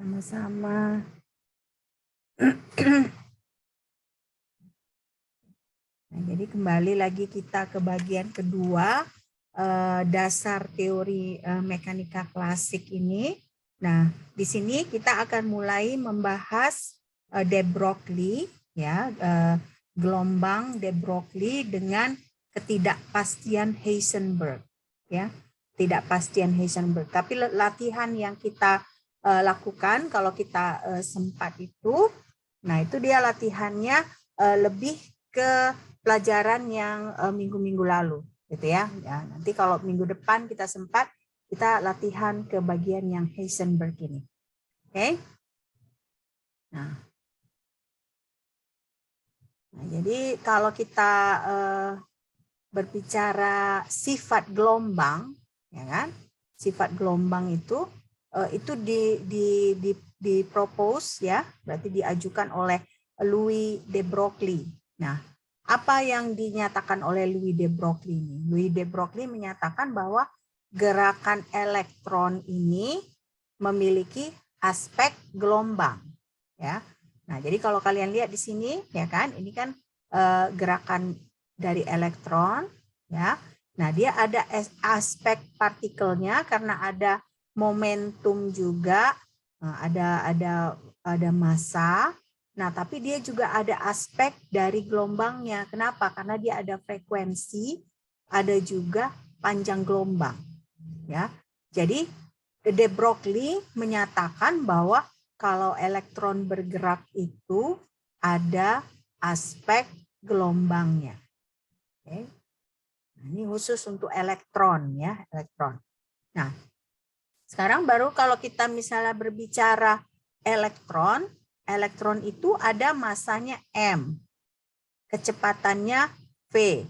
Sama-sama. Nah, jadi kembali lagi kita ke bagian kedua, dasar teori mekanika klasik ini. Nah, di sini kita akan mulai membahas de Broglie, ya, gelombang de Broglie dengan ketidakpastian Heisenberg, ya, ketidakpastian Heisenberg. Tapi latihan yang kita lakukan kalau kita sempat itu, nah itu dia latihannya lebih ke pelajaran yang minggu-minggu lalu, gitu ya. Ya. Nanti kalau minggu depan kita sempat, kita latihan ke bagian yang Heisenberg ini. Oke? Nah, jadi kalau kita berbicara sifat gelombang, ya kan? Sifat gelombang itu di-propose, ya, berarti diajukan oleh Louis de Broglie. Nah, apa yang dinyatakan oleh Louis de Broglie ini? Louis de Broglie menyatakan bahwa gerakan elektron ini memiliki aspek gelombang, ya. Nah, jadi kalau kalian lihat di sini, ya kan, ini kan gerakan dari elektron, ya. Nah, dia ada aspek partikelnya karena ada momentum juga, ada massa. Nah, tapi dia juga ada aspek dari gelombangnya. Kenapa? Karena dia ada frekuensi, ada juga panjang gelombang. Ya, jadi de Broglie menyatakan bahwa kalau elektron bergerak itu ada aspek gelombangnya. Oke. Nah, ini khusus untuk elektron, ya, elektron. Nah, sekarang baru kalau kita misalnya berbicara elektron, elektron itu ada massanya M, kecepatannya V,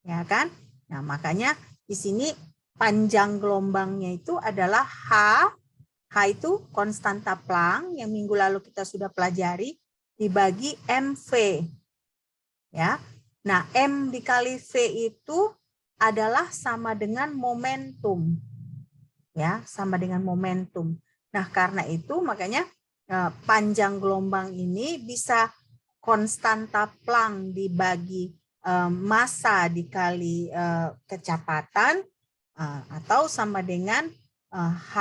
ya kan? Nah, makanya di sini panjang gelombangnya itu adalah H. H itu konstanta Planck yang minggu lalu kita sudah pelajari dibagi MV, ya. Nah, M dikali V itu adalah sama dengan momentum, ya, sama dengan momentum. Nah, karena itu makanya panjang gelombang ini bisa konstanta Planck dibagi massa dikali kecepatan, atau sama dengan H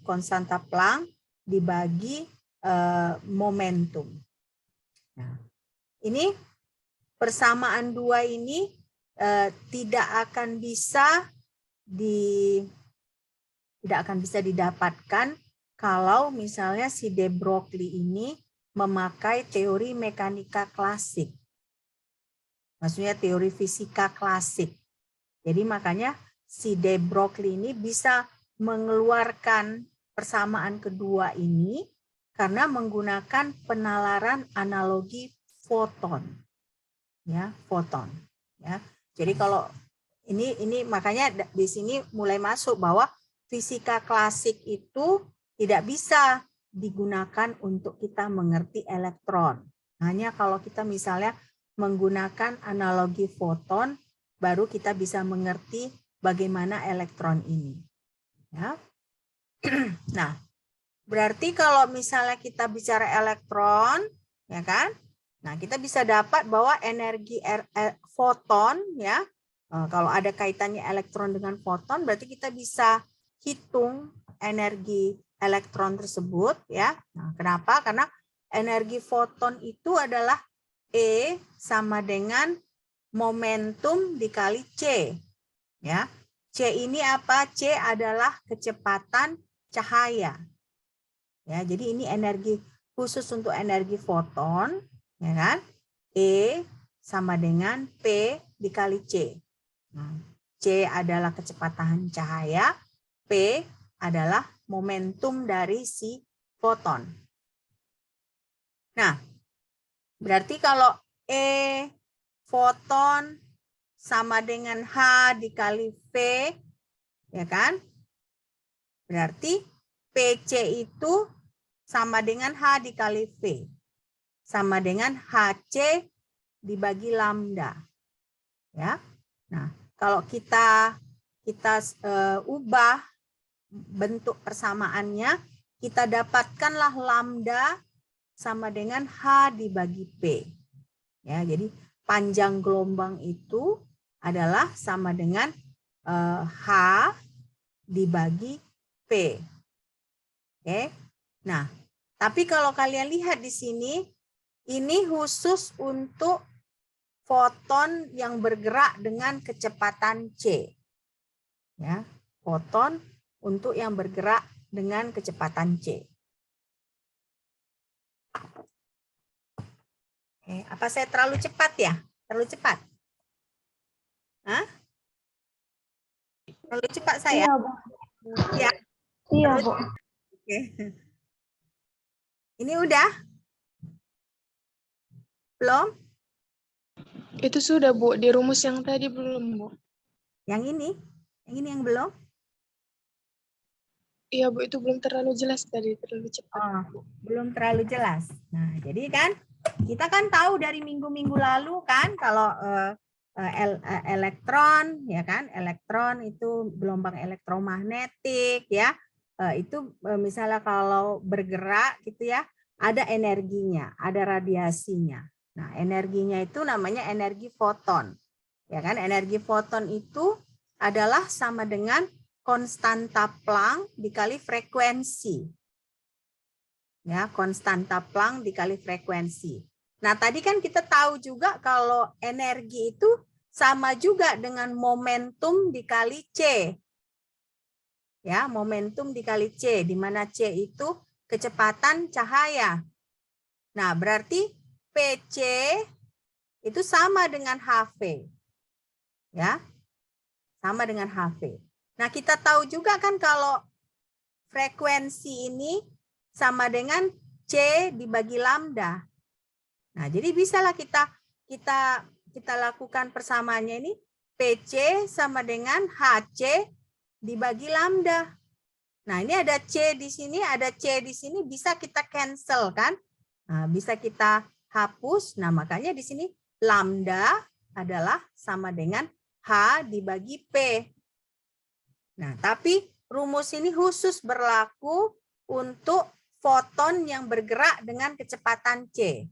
konstanta Planck dibagi momentum. Nah, ini persamaan dua ini tidak akan bisa didapatkan kalau misalnya si de Broglie ini memakai teori mekanika klasik. Maksudnya teori fisika klasik. Jadi makanya si de Broglie ini bisa mengeluarkan persamaan kedua ini karena menggunakan penalaran analogi foton. Ya, foton. Ya. Jadi kalau ini makanya di sini mulai masuk bahwa fisika klasik itu tidak bisa digunakan untuk kita mengerti elektron. Hanya kalau kita misalnya menggunakan analogi foton, baru kita bisa mengerti bagaimana elektron ini. Ya. Nah, berarti kalau misalnya kita bicara elektron, ya kan? Nah, kita bisa dapat bahwa energi foton, ya, kalau ada kaitannya elektron dengan foton, berarti kita bisa hitung energi elektron tersebut, ya. Nah, kenapa? Karena energi foton itu adalah E sama dengan momentum dikali C, ya. C ini apa? C adalah kecepatan cahaya. Ya, jadi ini energi khusus untuk energi foton, ya kan? E sama dengan P dikali C. Nah, C adalah kecepatan cahaya, P adalah momentum dari si foton. Nah, berarti kalau E foton sama dengan H dikali V, ya kan? Berarti PC itu sama dengan H dikali V. Sama dengan HC dibagi lambda. Ya. Nah, kalau kita ubah bentuk persamaannya, kita dapatkanlah lambda sama dengan H dibagi P. Ya, jadi panjang gelombang itu adalah sama dengan H dibagi P. Oke. Nah, tapi kalau kalian lihat di sini, ini khusus untuk foton yang bergerak dengan kecepatan C. Ya, foton untuk yang bergerak dengan kecepatan C. Oke, apa saya terlalu cepat ya? Terlalu cepat? Hah? Terlalu cepat saya? Iya, Bu. Ya. Iya, Bu. Oke. Ini udah? Belum? Itu sudah, Bu. Di rumus yang tadi belum, Bu. Yang ini? Yang ini yang belum? Iya, Bu. Itu belum terlalu jelas tadi. Terlalu cepat. Oh, belum terlalu jelas. Nah, jadi kan kita kan tahu dari minggu-minggu lalu kan kalau elektron, ya kan, elektron itu gelombang elektromagnetik, ya. Itu misalnya kalau bergerak gitu ya, ada energinya, ada radiasinya. Nah, energinya itu namanya energi foton. Ya kan, energi foton itu adalah sama dengan konstanta Planck dikali frekuensi. Ya, konstanta Planck dikali frekuensi. Nah, tadi kan kita tahu juga kalau energi itu sama juga dengan momentum dikali C. Ya, momentum dikali C, di mana C itu kecepatan cahaya. Nah, berarti PC itu sama dengan HV. Ya, sama dengan HV. Nah, kita tahu juga kan kalau frekuensi ini sama dengan C dibagi lambda. Nah, jadi bisalah kita lakukan persamaannya ini PC sama dengan HC dibagi lambda. Nah, ini ada C di sini, ada C di sini, bisa kita cancel kan? Nah, bisa kita hapus. Nah, makanya di sini lambda adalah sama dengan H dibagi P. Nah, tapi rumus ini khusus berlaku untuk foton yang bergerak dengan kecepatan C.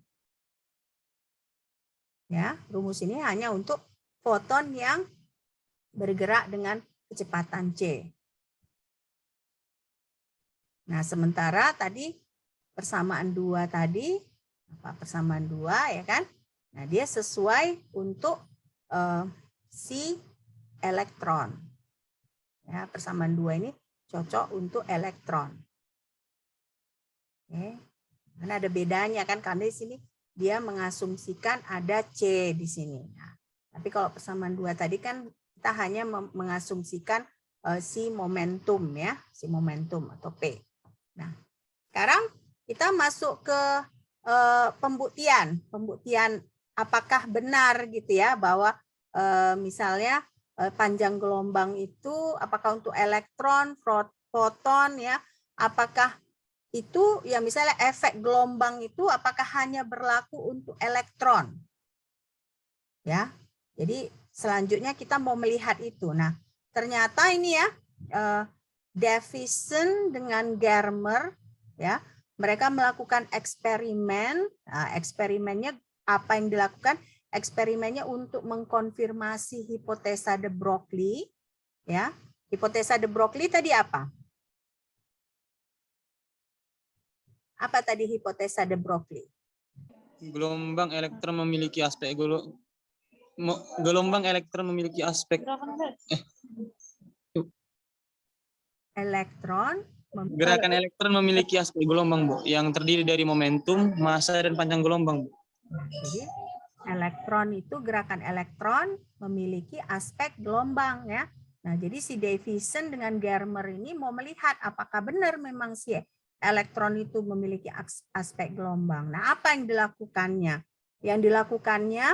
Ya, rumus ini hanya untuk foton yang bergerak dengan kecepatan C. Nah, sementara tadi persamaan 2 tadi, persamaan 2 ya kan? Nah, dia sesuai untuk si elektron. Ya, persamaan 2 ini cocok untuk elektron. Oke. Karena ada bedanya kan, karena di sini dia mengasumsikan ada C di sini. Nah, tapi kalau persamaan 2 tadi kan kita hanya mengasumsikan si momentum ya, si momentum atau P. Nah, sekarang kita masuk ke pembuktian. Pembuktian apakah benar gitu ya bahwa misalnya panjang gelombang itu apakah untuk elektron, foton ya, apakah itu ya misalnya efek gelombang itu apakah hanya berlaku untuk elektron. Ya. Jadi selanjutnya kita mau melihat itu. Nah, ternyata ini ya Davison dengan Germer ya, mereka melakukan eksperimen. Nah, eksperimennya apa yang dilakukan? Eksperimennya untuk mengkonfirmasi hipotesa de Broglie ya. Hipotesa de Broglie tadi apa? Apa tadi hipotesa de Broglie? Gelombang elektron memiliki aspek gelombang elektron memiliki aspek elektron gerakan elektron memiliki aspek gelombang, Bu, yang terdiri dari momentum, massa dan panjang gelombang, Bu. Jadi elektron itu gerakan elektron memiliki aspek gelombang ya. Nah, jadi si Davison dengan Germer ini mau melihat apakah benar memang si elektron itu memiliki aspek gelombang. Nah, apa yang dilakukannya? Yang dilakukannya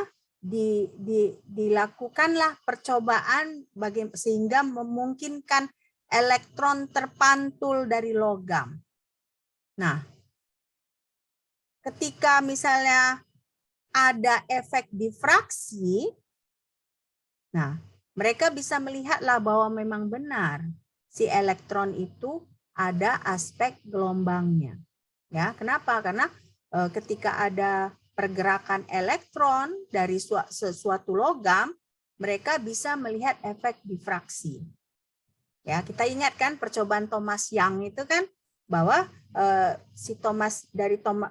dilakukanlah percobaan sehingga memungkinkan elektron terpantul dari logam. Nah, ketika misalnya ada efek difraksi, nah mereka bisa melihatlah bahwa memang benar si elektron itu ada aspek gelombangnya. Ya, kenapa? Karena ketika ada pergerakan elektron dari sesuatu logam, mereka bisa melihat efek difraksi. Ya, kita ingatkan percobaan Thomas Young itu kan bahwa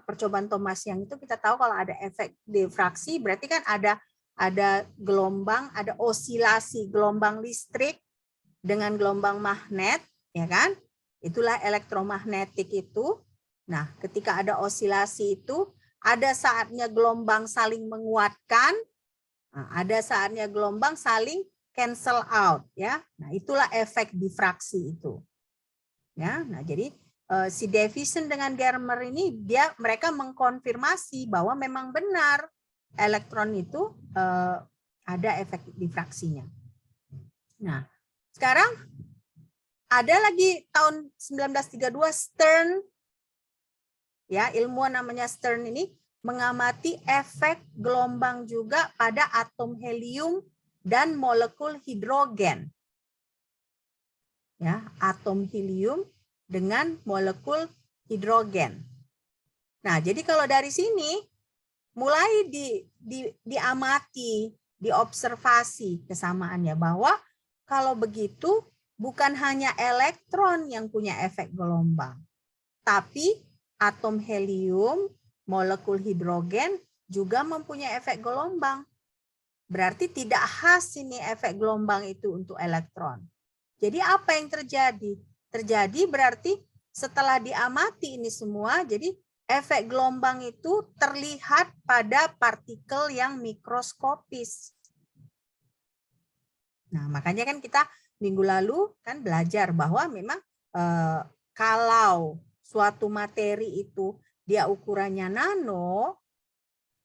percobaan Thomas Young itu kita tahu kalau ada efek difraksi berarti kan ada gelombang, ada osilasi gelombang listrik dengan gelombang magnet, ya kan? Itulah elektromagnetik itu. Nah, ketika ada osilasi itu, ada saatnya gelombang saling menguatkan, ada saatnya gelombang saling cancel out, ya. Nah, itulah efek difraksi itu. Ya, nah jadi si Davison dengan Germer ini mereka mengkonfirmasi bahwa memang benar elektron itu ada efek difraksinya. Nah, sekarang ada lagi tahun 1932 Stern, ya, ilmuwan namanya Stern ini mengamati efek gelombang juga pada atom helium dan molekul hidrogen. Ya, atom helium dengan molekul hidrogen. Nah, jadi kalau dari sini mulai diamati, diobservasi kesamaannya bahwa kalau begitu bukan hanya elektron yang punya efek gelombang, tapi atom helium, molekul hidrogen juga mempunyai efek gelombang. Berarti tidak khas ini efek gelombang itu untuk elektron. Jadi apa yang terjadi? Terjadi berarti setelah diamati ini semua, jadi efek gelombang itu terlihat pada partikel yang mikroskopis. Nah, makanya kan kita minggu lalu kan belajar bahwa memang kalau suatu materi itu dia ukurannya nano,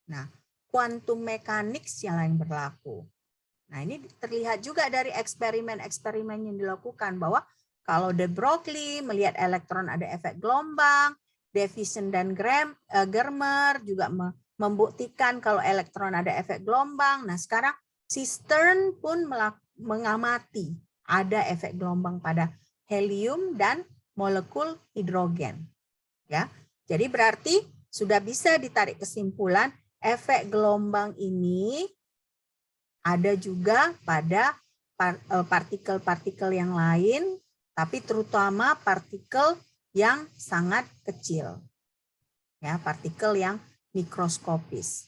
nah quantum mechanics yang lain berlaku. Nah, ini terlihat juga dari eksperimen-eksperimen yang dilakukan bahwa kalau de Broglie melihat elektron ada efek gelombang, Davison dan Germer juga membuktikan kalau elektron ada efek gelombang. Nah, sekarang si Stern pun mengamati ada efek gelombang pada helium dan molekul hidrogen. Ya. Jadi berarti sudah bisa ditarik kesimpulan efek gelombang ini ada juga pada partikel-partikel yang lain, tapi terutama partikel yang sangat kecil. Ya, partikel yang mikroskopis.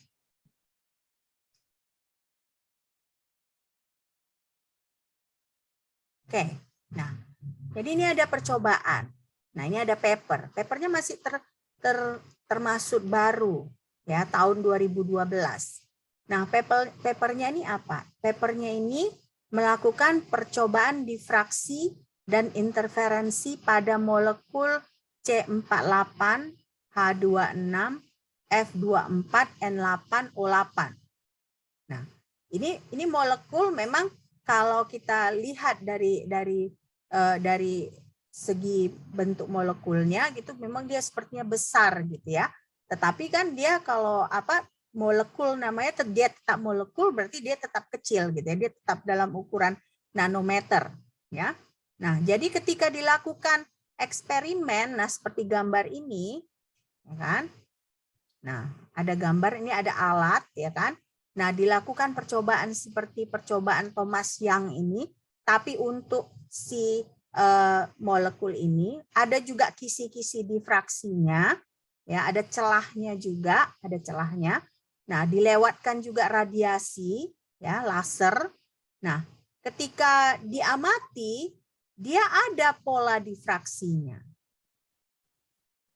Oke. Nah, jadi ini ada percobaan. Nah, ini ada paper. Papernya masih termasuk baru, ya, tahun 2012. Nah, papernya ini apa? Papernya ini melakukan percobaan difraksi dan interferensi pada molekul C48, H26, F24, N8O8. Nah, ini molekul memang kalau kita lihat dari segi bentuk molekulnya gitu, memang dia sepertinya besar gitu ya. Tetapi kan dia kalau molekul namanya dia tetap molekul, berarti dia tetap kecil gitu ya, dia tetap dalam ukuran nanometer ya. Nah, jadi ketika dilakukan eksperimen, nah seperti gambar ini, ya kan? Nah, ada gambar ini, ada alat ya kan? Nah, dilakukan percobaan seperti percobaan Thomas Young ini, tapi untuk si molekul ini ada juga kisi-kisi difraksinya, ya ada celahnya juga, ada celahnya. Nah, dilewatkan juga radiasi, ya, laser. Nah, ketika diamati, dia ada pola difraksinya.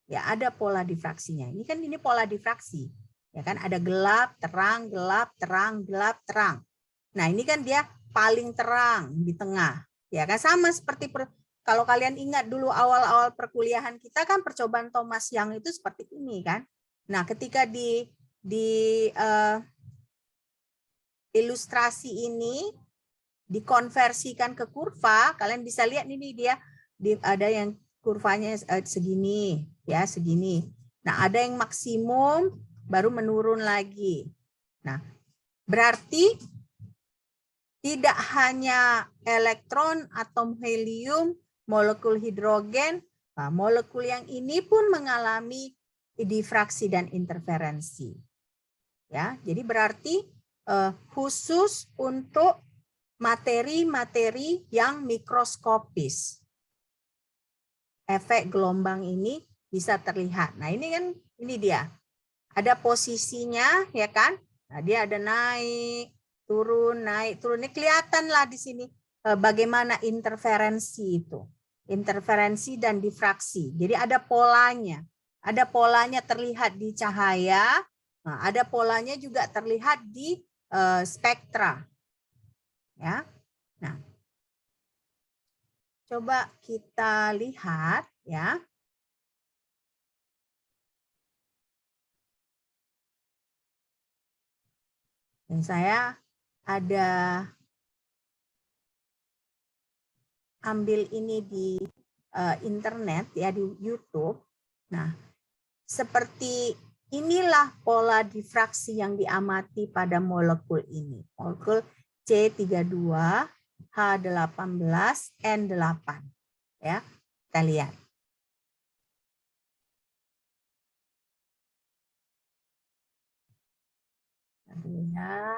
Ya, ada pola difraksinya. Ini kan pola difraksi. Ya kan, ada gelap, terang, gelap, terang, gelap, terang. Nah, ini kan dia paling terang di tengah. Ya kan, sama seperti kalau kalian ingat dulu awal-awal perkuliahan kita kan percobaan Thomas Young itu seperti ini kan. Nah, ketika di ilustrasi ini dikonversikan ke kurva, kalian bisa lihat ini dia ada yang kurvanya segini ya, segini. Nah, ada yang maksimum baru menurun lagi. Nah, berarti tidak hanya elektron, atom helium, molekul hidrogen, Nah, molekul yang ini pun mengalami difraksi dan interferensi. Ya, jadi berarti khusus untuk materi-materi yang mikroskopis. Efek gelombang ini bisa terlihat. Nah, ini dia. Ada posisinya, ya kan? Nah, dia ada naik, turun. Ini kelihatan lah di sini bagaimana interferensi itu. Interferensi dan difraksi. Jadi ada polanya. Ada polanya terlihat di cahaya. Nah, ada polanya juga terlihat di spektra. Ya. Nah, coba kita lihat ya. Dan saya ada ambil ini di internet ya, di YouTube. Nah, seperti inilah pola difraksi yang diamati pada molekul ini. Molekul C32, H18, N8. Ya, kita lihat. Ya.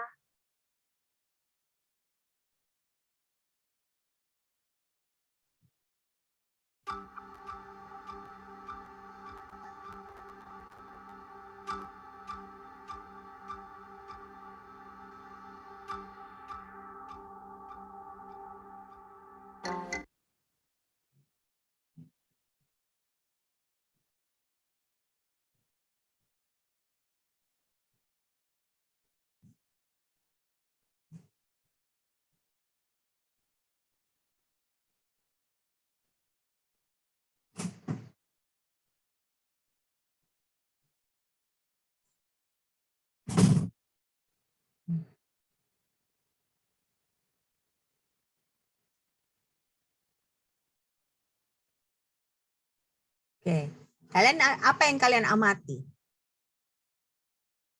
Oke, kalian apa yang kalian amati?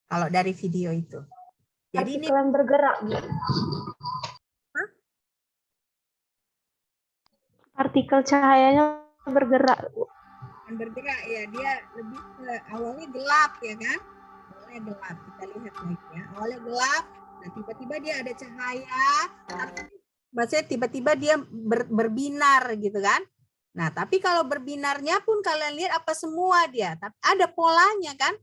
Kalau dari video itu. Jadi ini Partikel yang bergerak. Hah? Partikel cahayanya bergerak. Bergerak ya, dia lebih ke awalnya gelap ya kan? Awalnya gelap, kita lihat lagi ya. Awalnya gelap, nah tiba-tiba dia ada cahaya, maksudnya tiba-tiba dia berbinar gitu kan? Nah, tapi kalau berbinarnya pun kalian lihat apa semua dia, tapi ada polanya kan?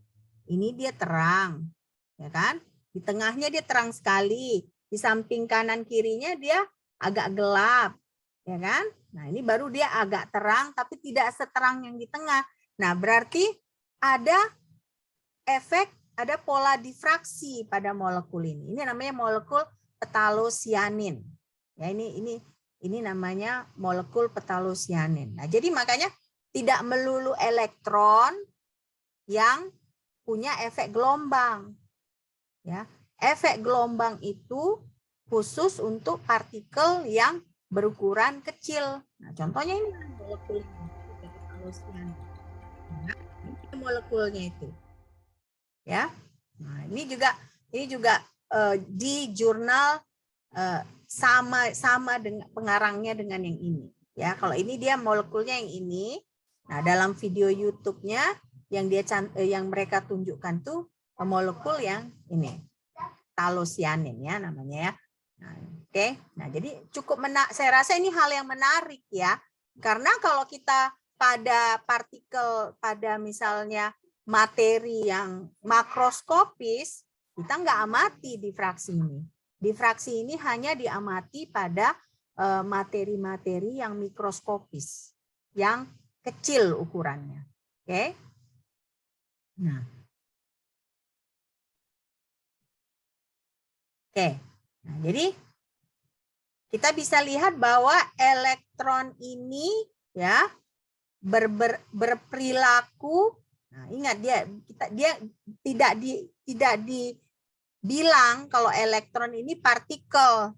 Ini dia terang, ya kan? Di tengahnya dia terang sekali, di samping kanan kirinya dia agak gelap, ya kan? Nah, ini baru dia agak terang, tapi tidak seterang yang di tengah. Nah, berarti ada efek, ada pola difraksi pada molekul ini. Ini namanya molekul phthalocyanin. Ya, ini namanya molekul phthalocyanin. Nah, jadi makanya tidak melulu elektron yang punya efek gelombang. Ya, efek gelombang itu khusus untuk partikel yang berukuran kecil. Nah, contohnya ini molekul phthalocyanin. Nah, ini molekulnya itu. Ya. Nah, ini juga di jurnal sama dengan pengarangnya dengan yang ini. Ya, kalau ini dia molekulnya yang ini. Nah, dalam video YouTube-nya yang mereka tunjukkan tuh molekul yang ini. Phthalocyanin ya namanya ya. Nah, oke. Nah, jadi cukup saya rasa ini hal yang menarik ya. Karena kalau kita pada partikel, pada misalnya materi yang makroskopis, kita nggak amati difraksi ini. Difraksi ini hanya diamati pada materi-materi yang mikroskopis, yang kecil ukurannya. Oke. Nah. Oke. Nah, jadi kita bisa lihat bahwa elektron ini ya berperilaku. Nah, ingat dia tidak dibilang kalau elektron ini partikel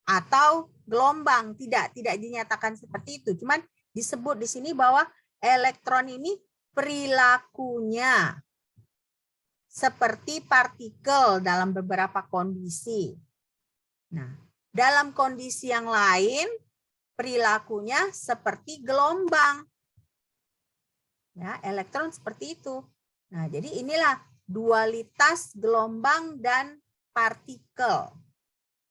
atau gelombang, tidak dinyatakan seperti itu. Cuman disebut di sini bahwa elektron ini perilakunya seperti partikel dalam beberapa kondisi. Nah, dalam kondisi yang lain perilakunya seperti gelombang. Ya, elektron seperti itu. Nah, jadi inilah dualitas gelombang dan partikel.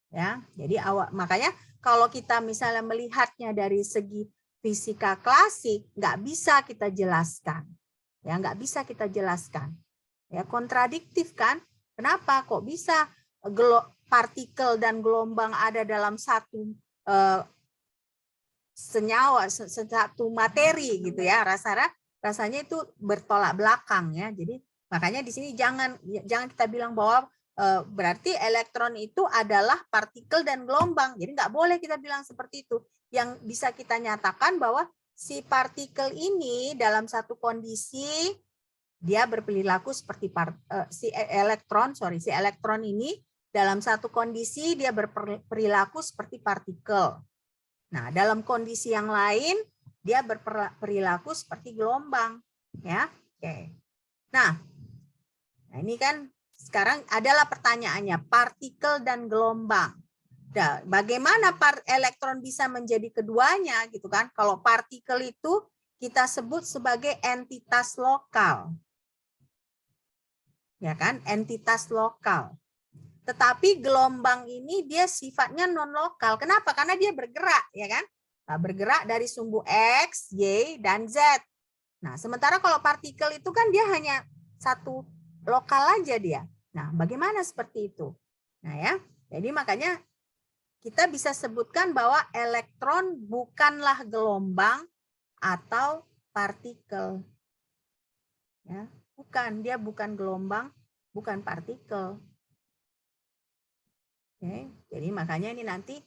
Ya, jadi makanya kalau kita misalnya melihatnya dari segi fisika klasik, nggak bisa kita jelaskan. Ya, nggak bisa kita jelaskan. Ya, kontradiktif kan? Kenapa kok bisa partikel dan gelombang ada dalam satu senyawa, satu materi gitu ya? Rasanya itu bertolak belakang ya. Jadi makanya di sini jangan kita bilang bahwa berarti elektron itu adalah partikel dan gelombang. Jadi nggak boleh kita bilang seperti itu. Yang bisa kita nyatakan bahwa si partikel ini dalam satu kondisi dia berperilaku seperti si elektron ini dalam satu kondisi dia berperilaku seperti partikel. Nah, dalam kondisi yang lain dia berperilaku seperti gelombang, ya. Oke. Nah, ini kan sekarang adalah pertanyaannya, partikel dan gelombang. Nah, bagaimana elektron bisa menjadi keduanya gitu kan? Kalau partikel itu kita sebut sebagai entitas lokal. Ya kan? Entitas lokal. Tetapi gelombang ini dia sifatnya non lokal. Kenapa? Karena dia bergerak, ya kan? Nah, bergerak dari sumbu X, Y, dan Z. Nah, sementara kalau partikel itu kan dia hanya satu lokal aja dia. Nah, bagaimana seperti itu? Nah, ya. Jadi makanya kita bisa sebutkan bahwa elektron bukanlah gelombang atau partikel. Ya, bukan, dia bukan gelombang, bukan partikel. Oke, jadi makanya ini nanti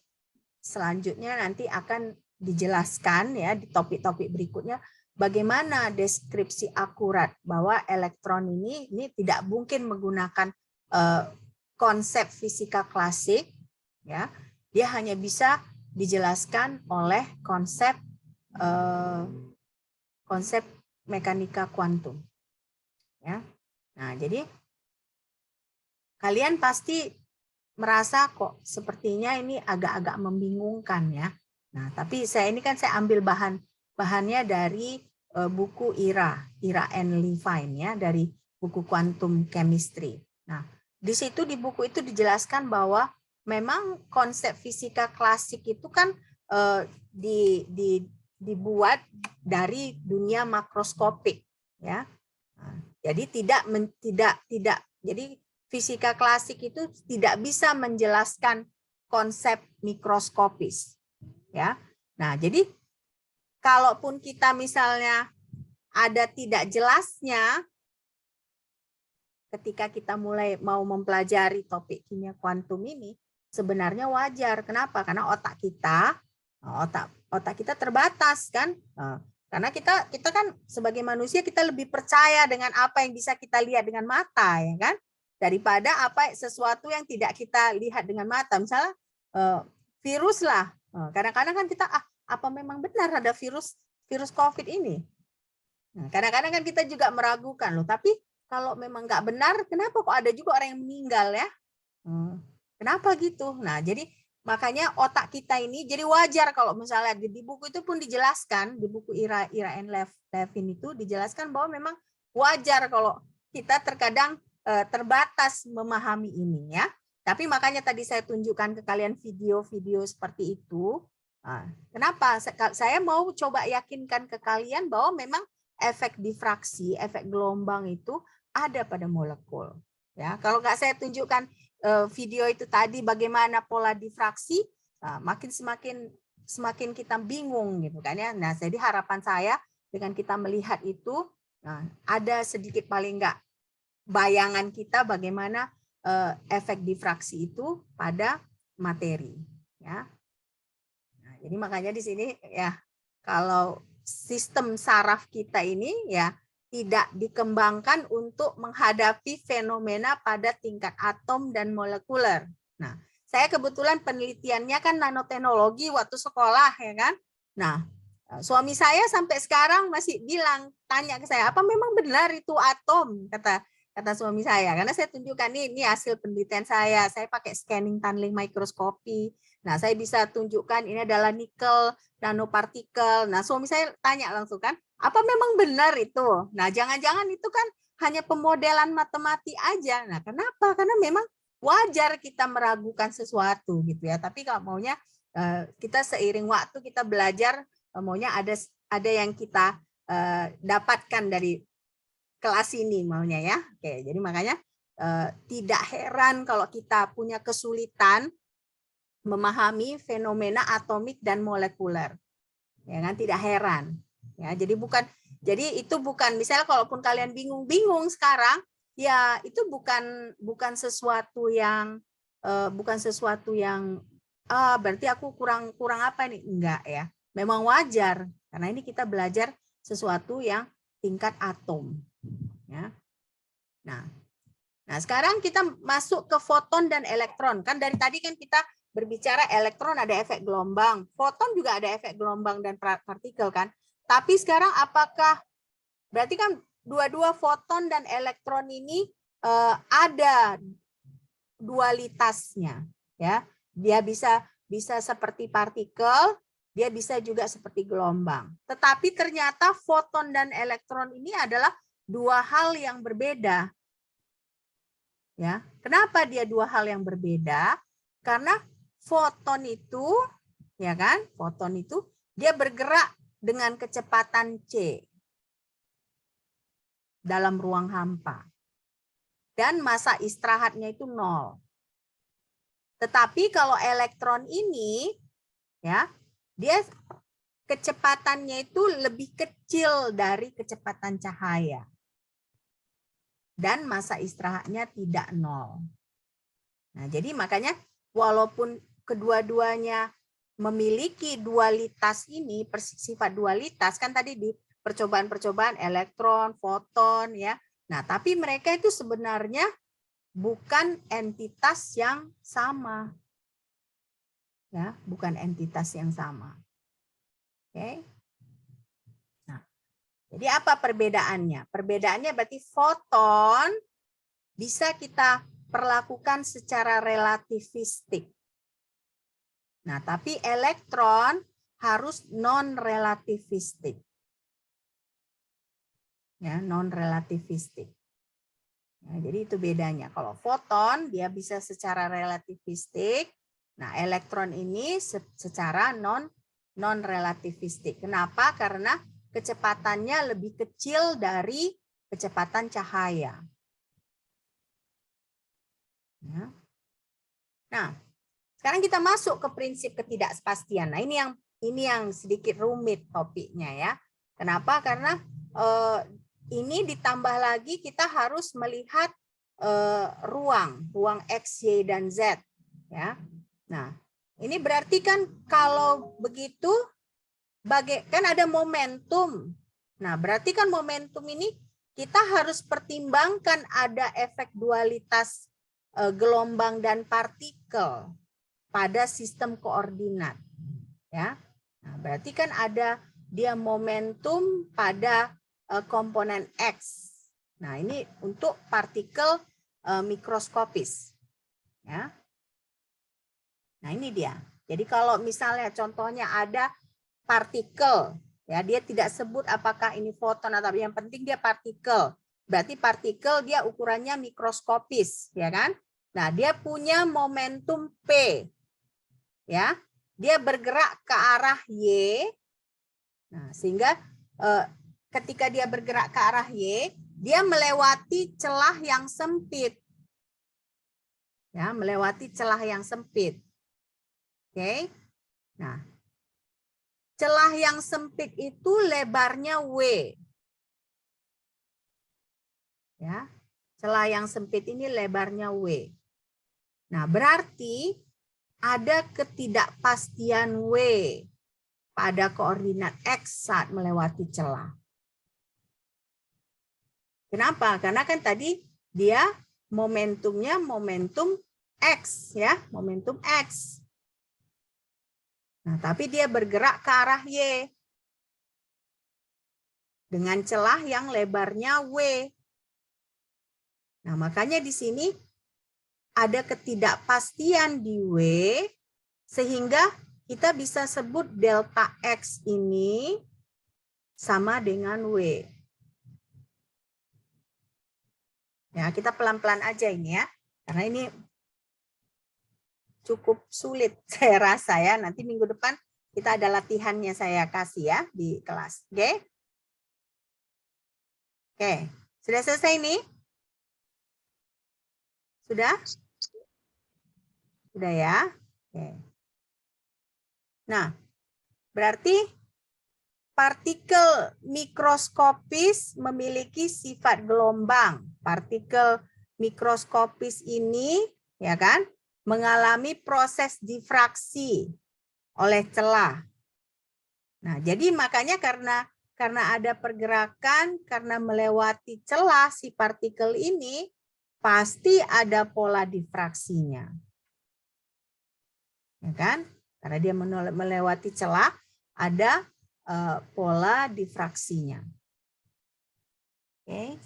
selanjutnya nanti akan dijelaskan ya di topik-topik berikutnya bagaimana deskripsi akurat bahwa elektron ini tidak mungkin menggunakan konsep fisika klasik ya. Dia hanya bisa dijelaskan oleh konsep konsep mekanika kuantum. Ya. Nah, jadi kalian pasti merasa kok sepertinya ini agak-agak membingungkan ya. Nah, tapi saya ambil bahannya dari buku Ira N. Levine ya, dari buku Quantum Chemistry. Nah, di situ di buku itu dijelaskan bahwa memang konsep fisika klasik itu kan dibuat dari dunia makroskopik ya. Nah, jadi jadi fisika klasik itu tidak bisa menjelaskan konsep mikroskopis, ya. Nah, jadi kalaupun kita misalnya ada tidak jelasnya, ketika kita mulai mau mempelajari topik kimia kuantum ini, sebenarnya wajar. Kenapa? Karena otak kita terbatas kan. Karena kita kan sebagai manusia kita lebih percaya dengan apa yang bisa kita lihat dengan mata, ya kan? Daripada sesuatu yang tidak kita lihat dengan mata. Misalnya virus lah. Kadang-kadang kan kita apa memang benar ada virus COVID ini? Nah, kadang-kadang kan kita juga meragukan loh. Tapi kalau memang nggak benar, kenapa kok ada juga orang yang meninggal ya? Kenapa gitu? Nah, jadi makanya otak kita ini jadi wajar kalau misalnya di buku itu pun dijelaskan, di buku Ira N. Levine itu dijelaskan bahwa memang wajar kalau kita terkadang terbatas memahami ini ya. Tapi makanya tadi saya tunjukkan ke kalian video-video seperti itu. Kenapa? Saya mau coba yakinkan ke kalian bahwa memang efek difraksi, efek gelombang itu ada pada molekul. Ya, kalau nggak saya tunjukkan video itu tadi bagaimana pola difraksi, semakin kita bingung gitu kan ya. Nah, jadi harapan saya dengan kita melihat itu, ada sedikit paling nggak bayangan kita bagaimana efek difraksi itu pada materi ya. Nah, jadi makanya di sini ya kalau sistem saraf kita ini ya tidak dikembangkan untuk menghadapi fenomena pada tingkat atom dan molekuler. Nah, saya kebetulan penelitiannya kan nanoteknologi waktu sekolah ya kan. Nah, suami saya sampai sekarang masih tanya ke saya, apa memang benar itu atom? kata suami saya, karena saya tunjukkan ini hasil penelitian saya pakai scanning tunneling microscopy. Nah, saya bisa tunjukkan ini adalah nikel nanopartikel. Nah, suami saya tanya langsung kan, apa memang benar itu? Nah, jangan-jangan itu kan hanya pemodelan matematik aja. Nah, kenapa? Karena memang wajar kita meragukan sesuatu gitu ya. Tapi kalau maunya kita seiring waktu kita belajar, maunya ada yang kita dapatkan dari kelas ini maunya ya. Oke, jadi makanya tidak heran kalau kita punya kesulitan memahami fenomena atomik dan molekuler. Ya kan, tidak heran. Ya, jadi itu bukan misalnya kalaupun kalian bingung-bingung sekarang, ya itu bukan sesuatu yang berarti aku kurang apa nih? Enggak ya. Memang wajar karena ini kita belajar sesuatu yang tingkat atom. Ya. Nah, sekarang kita masuk ke foton dan elektron. Kan dari tadi kan kita berbicara elektron ada efek gelombang, foton juga ada efek gelombang dan partikel kan. Tapi sekarang apakah berarti kan dua-dua foton dan elektron ini ada dualitasnya, ya. Dia bisa seperti partikel, dia bisa juga seperti gelombang. Tetapi ternyata foton dan elektron ini adalah dua hal yang berbeda. Ya, kenapa dia dua hal yang berbeda? Karena foton itu, ya kan? Foton itu dia bergerak dengan kecepatan c dalam ruang hampa. Dan masa istirahatnya itu 0. Tetapi kalau elektron ini, ya, dia kecepatannya itu lebih kecil dari kecepatan cahaya. Dan masa istirahatnya tidak 0. Nah, jadi makanya walaupun kedua-duanya memiliki dualitas ini, sifat dualitas, kan tadi di percobaan-percobaan elektron, foton, ya. Nah, tapi mereka itu sebenarnya bukan entitas yang sama. Ya, bukan entitas yang sama. Oke. Nah, jadi apa perbedaannya? Perbedaannya berarti foton bisa kita perlakukan secara relativistik. Nah, tapi elektron harus non-relativistik. Ya, non-relativistik. Ya, jadi itu bedanya. Kalau foton dia bisa secara relativistik. Nah, elektron ini secara non-relativistik. Kenapa? Karena kecepatannya lebih kecil dari kecepatan cahaya. Ya. Nah, sekarang kita masuk ke prinsip ketidakpastian. Nah, ini yang sedikit rumit topiknya ya. Kenapa? Karena ini ditambah lagi kita harus melihat ruang X, Y, dan Z. Ya. Nah, ini berarti kan kalau begitu, kan ada momentum. Nah, berarti kan momentum ini kita harus pertimbangkan ada efek dualitas gelombang dan partikel pada sistem koordinat. Ya. Nah, berarti kan ada dia momentum pada komponen X. Nah, ini untuk partikel mikroskopis. Ya. Nah, ini dia. Jadi kalau misalnya contohnya ada partikel, ya dia tidak sebut apakah ini foton atau yang penting dia partikel. Berarti partikel dia ukurannya mikroskopis, ya kan? Nah, dia punya momentum P. Ya. Dia bergerak ke arah Y. Nah, sehingga ketika dia bergerak ke arah Y, dia melewati celah yang sempit. Ya, melewati celah yang sempit. Oke. Nah, celah yang sempit itu lebarnya W. Ya. Celah yang sempit ini lebarnya W. Nah, berarti ada ketidakpastian W pada koordinat X saat melewati celah. Kenapa? Karena kan tadi dia momentumnya momentum X, ya, momentum X. Nah, tapi dia bergerak ke arah Y dengan celah yang lebarnya W. Nah, makanya di sini ada ketidakpastian di W, sehingga kita bisa sebut delta X ini sama dengan W. Ya, kita pelan-pelan aja ini ya, karena ini cukup sulit saya rasa ya. Nanti minggu depan kita ada latihannya saya kasih ya di kelas. Oke? Oke, sudah selesai ini? Sudah? Sudah ya? Oke. Nah, berarti partikel mikroskopis memiliki sifat gelombang. Partikel mikroskopis ini, ya kan, mengalami proses difraksi oleh celah. Nah, jadi makanya karena ada pergerakan, karena melewati celah si partikel ini, pasti ada pola difraksinya. Ya kan? Karena dia melewati celah, ada pola difraksinya. Oke.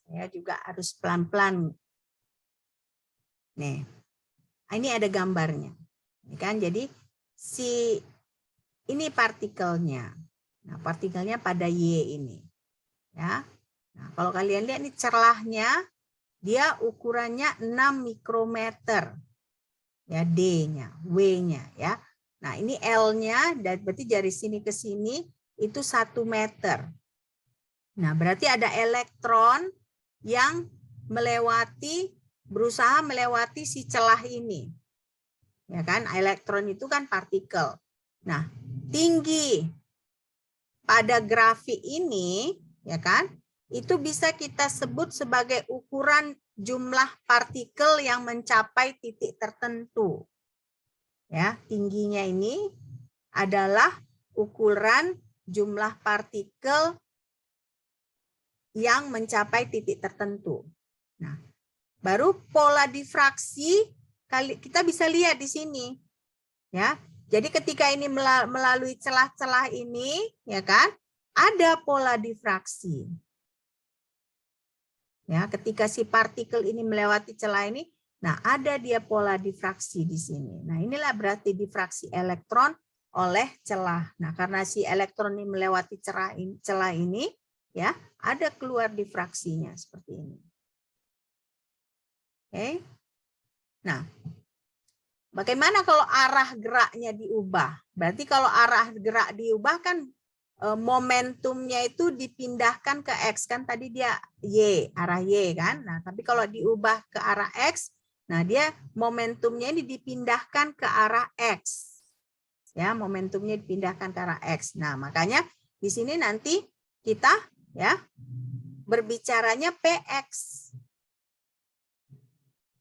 Saya juga harus pelan-pelan. Nih. Ini ada gambarnya. Ini kan, jadi ini partikelnya. Nah, partikelnya pada Y ini. Ya. Nah, kalau kalian lihat ini celahnya, dia ukurannya 6 mikrometer. Ya, D-nya, W-nya ya. Nah, ini L-nya, berarti dari sini ke sini itu 1 meter. Nah, berarti ada elektron yang berusaha melewati si celah ini. Ya kan, elektron itu kan partikel. Nah, tinggi pada grafik ini, ya kan, itu bisa kita sebut sebagai ukuran jumlah partikel yang mencapai titik tertentu. Ya, tingginya ini adalah ukuran jumlah partikel yang mencapai titik tertentu. Nah, baru pola difraksi kita bisa lihat di sini. Ya. Jadi ketika ini melalui celah-celah ini, ya kan, ada pola difraksi. Ya, ketika si partikel ini melewati celah ini, nah ada dia pola difraksi di sini. Nah, inilah berarti difraksi elektron oleh celah. Nah, karena si elektron ini melewati celah ini, ya, ada keluar difraksinya seperti ini. Oke. Nah, bagaimana kalau arah geraknya diubah? Berarti kalau arah gerak diubah kan momentumnya itu dipindahkan ke X, kan tadi dia Y, arah Y kan. Nah, tapi kalau diubah ke arah X, nah dia momentumnya ini dipindahkan ke arah X. Ya, momentumnya dipindahkan ke arah X. Nah, makanya di sini nanti kita ya berbicaranya PX.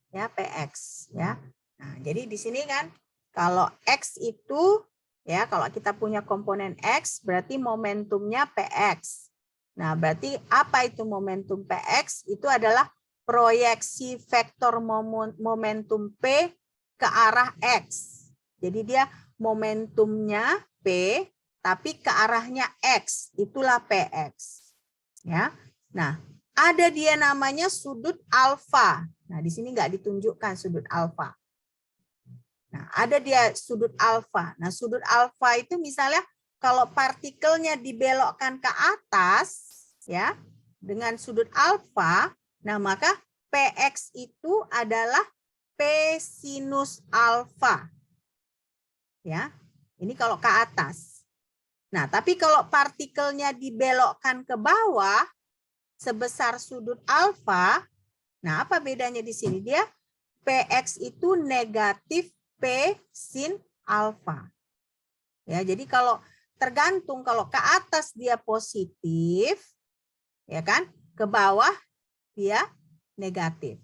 Ya, PX ya. Nah, jadi di sini kan kalau X itu ya, kalau kita punya komponen X berarti momentumnya PX. Nah, berarti apa itu momentum PX? Itu adalah proyeksi vektor momentum P ke arah X. Jadi dia momentumnya P tapi ke arahnya X, itulah PX. Ya. Nah, ada dia namanya sudut alfa. Nah, di sini nggak ditunjukkan sudut alfa. Nah, ada dia sudut alfa. Nah, sudut alfa itu misalnya kalau partikelnya dibelokkan ke atas, ya, dengan sudut alfa, nah maka PX itu adalah P sinus alfa. Ya, ini kalau ke atas. Nah, tapi kalau partikelnya dibelokkan ke bawah sebesar sudut alfa, nah apa bedanya di sini? Dia PX itu negatif P sin alfa. Ya, jadi kalau tergantung, kalau ke atas dia positif, ya kan? Ke bawah dia negatif.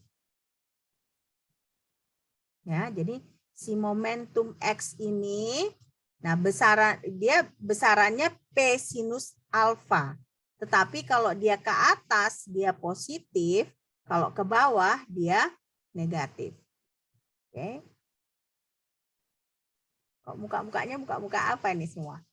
Ya, jadi si momentum X ini, nah besarannya P sinus alfa. Tetapi kalau dia ke atas dia positif, kalau ke bawah dia negatif. Oke. Kok muka-mukanya muka-muka apa ini semua?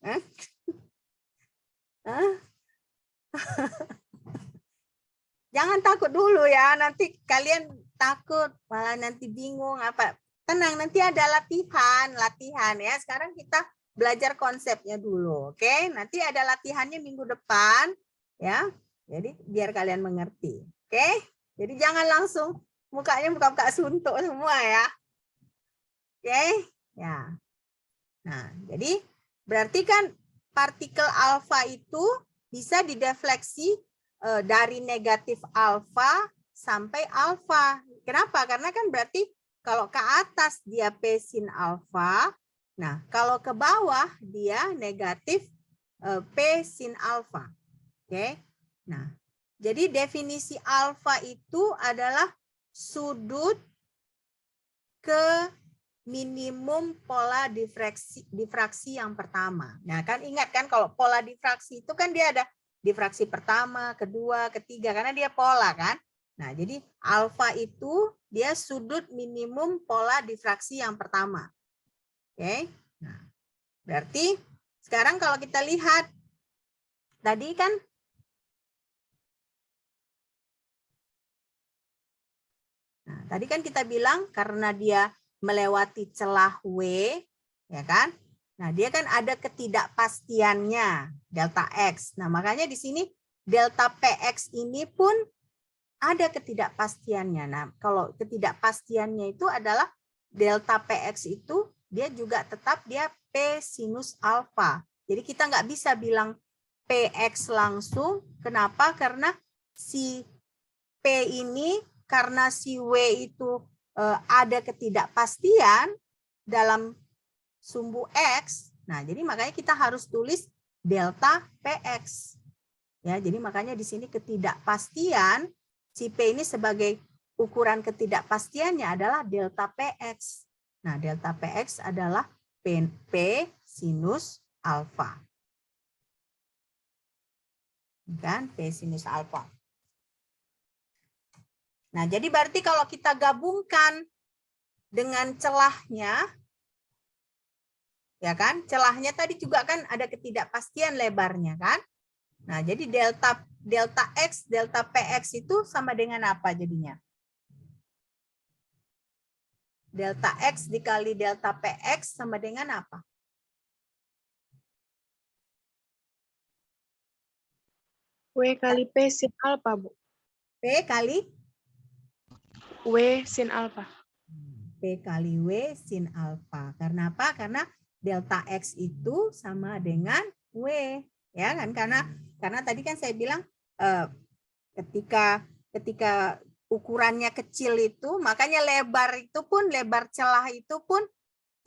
Jangan takut dulu ya, nanti kalian takut, malah nanti bingung apa. Tenang, nanti ada latihan ya. Sekarang kita belajar konsepnya dulu, oke? Nanti ada latihannya minggu depan ya. Jadi biar kalian mengerti, oke? Jadi jangan langsung mukanya buka-buka suntuk semua ya. Oke? Ya. Nah, jadi berarti kan partikel alfa itu bisa didefleksi dari negatif alfa sampai alfa. Kenapa? Karena kan berarti kalau ke atas dia P sin alfa, nah kalau ke bawah dia negatif P sin alfa. Oke. Nah, jadi definisi alfa itu adalah sudut ke minimum pola difraksi yang pertama. Nah, kan ingat kan kalau pola difraksi itu kan dia ada difraksi pertama, kedua, ketiga, karena dia pola kan. Nah, jadi alfa itu dia sudut minimum pola difraksi yang pertama. Oke. Nah, berarti sekarang kalau kita lihat tadi kan tadi kan kita bilang karena dia melewati celah W, ya kan? Nah, dia kan ada ketidakpastiannya, delta X. Nah, makanya di sini delta PX ini pun ada ketidakpastiannya. Nah, kalau ketidakpastiannya itu adalah delta PX itu, dia juga tetap dia P sinus alfa. Jadi kita nggak bisa bilang PX langsung. Kenapa? Karena si P ini, karena si W itu ada ketidakpastian dalam sumbu X, nah jadi makanya kita harus tulis delta PX. Ya, jadi makanya di sini ketidakpastian si P ini sebagai ukuran ketidakpastiannya adalah delta PX. Nah, delta PX adalah P sinus alfa. Kan P sinus alfa. Nah, jadi berarti kalau kita gabungkan dengan celahnya, ya kan? Celahnya tadi juga kan ada ketidakpastian lebarnya kan? Nah, jadi delta X, delta PX itu sama dengan apa jadinya? Delta X dikali delta PX sama dengan apa? W kali P sin alfa, Bu. P kali? W sin alfa. P kali W sin alfa. Karena apa? Karena delta X itu sama dengan W. Ya kan? Karena tadi kan saya bilang ketika ukurannya kecil itu, makanya lebar celah itu pun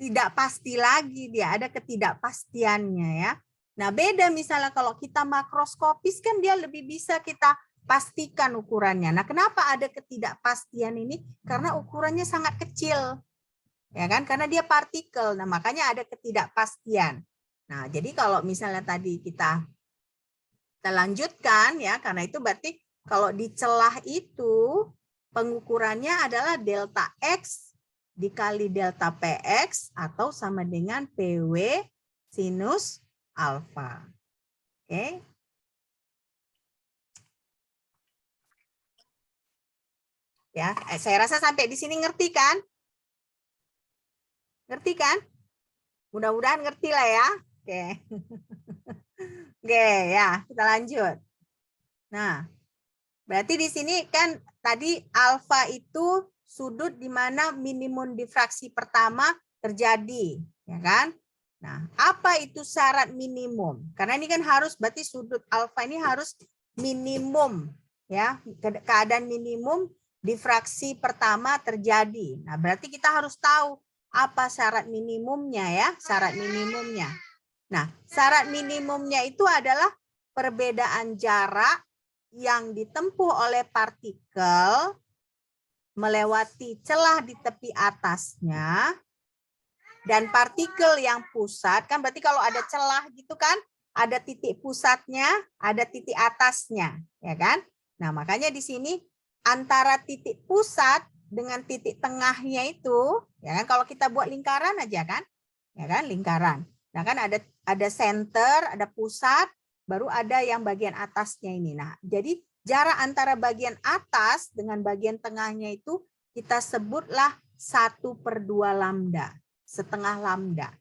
tidak pasti lagi, dia ada ketidakpastiannya ya. Nah, beda misalnya kalau kita makroskopis kan dia lebih bisa kita pastikan ukurannya. Nah, kenapa ada ketidakpastian ini? Karena ukurannya sangat kecil. Ya kan? Karena dia partikel. Nah, makanya ada ketidakpastian. Nah, jadi kalau misalnya tadi kita lanjutkan ya, karena itu berarti kalau di celah itu pengukurannya adalah delta X dikali delta PX atau sama dengan PW sinus alfa. Oke. Ya, saya rasa sampai di sini ngerti kan? Ngerti kan? Mudah-mudahan ngerti lah ya. Oke. Oke, ya, kita lanjut. Nah, berarti di sini kan tadi alfa itu sudut di mana minimum difraksi pertama terjadi, ya kan? Nah, apa itu syarat minimum? Karena ini kan harus berarti sudut alfa ini harus minimum, ya. Keadaan minimum difraksi pertama terjadi. Nah, berarti kita harus tahu apa syarat minimumnya ya, syarat minimumnya. Nah, syarat minimumnya itu adalah perbedaan jarak yang ditempuh oleh partikel melewati celah di tepi atasnya dan partikel yang pusat, kan berarti kalau ada celah gitu kan, ada titik pusatnya, ada titik atasnya, ya kan? Nah, makanya di sini antara titik pusat dengan titik tengahnya itu, ya kan, kalau kita buat lingkaran aja kan, ya kan, lingkaran. Nah, kan ada center, ada pusat, baru ada yang bagian atasnya ini. Nah, jadi jarak antara bagian atas dengan bagian tengahnya itu kita sebutlah 1/2 lambda, setengah lambda.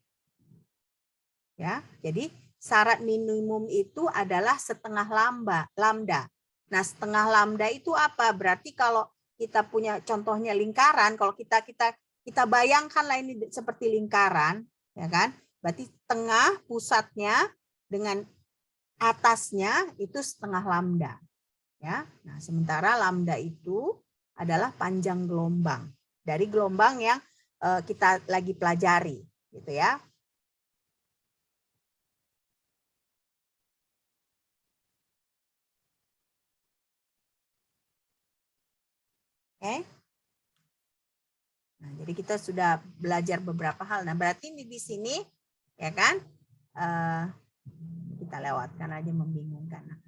Ya, jadi syarat minimum itu adalah setengah lambda. Nah, setengah lambda itu apa? Berarti kalau kita punya contohnya lingkaran, kalau kita bayangkanlah ini seperti lingkaran, ya kan? Berarti tengah pusatnya dengan atasnya itu setengah lambda. Ya. Nah, sementara lambda itu adalah panjang gelombang dari gelombang yang kita lagi pelajari, gitu ya. Oke. Nah, jadi kita sudah belajar beberapa hal. Nah, berarti di sini, ya kan? Kita lewatkan aja, membingungkan. Nah,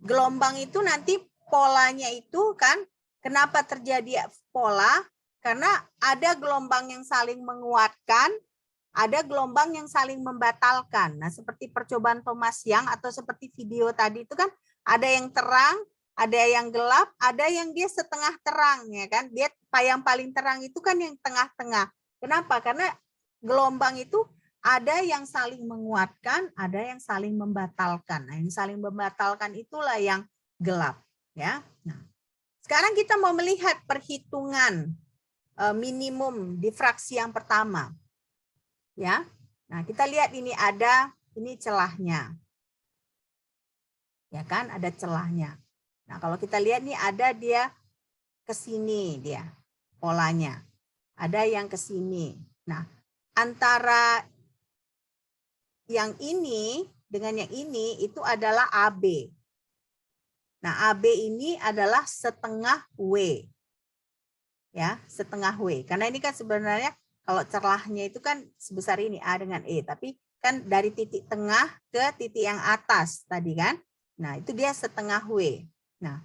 gelombang itu nanti polanya itu kan, kenapa terjadi pola? Karena ada gelombang yang saling menguatkan, ada gelombang yang saling membatalkan. Nah, seperti percobaan Thomas Young atau seperti video tadi itu kan, ada yang terang, ada yang gelap, ada yang dia setengah terang, ya kan? Dia yang paling terang itu kan yang tengah-tengah. Kenapa? Karena gelombang itu ada yang saling menguatkan, ada yang saling membatalkan. Nah, yang saling membatalkan itulah yang gelap, ya. Nah, sekarang kita mau melihat perhitungan minimum difraksi yang pertama. Ya. Nah, kita lihat ini celahnya. Ya kan, ada celahnya. Nah, kalau kita lihat nih ada dia ke sini dia polanya. Ada yang ke sini. Nah, antara yang ini dengan yang ini itu adalah AB. Nah, AB ini adalah setengah W. Ya, setengah W. Karena ini kan sebenarnya kalau celahnya itu kan sebesar ini A dengan E, tapi kan dari titik tengah ke titik yang atas tadi kan. Nah, itu dia setengah W. Nah,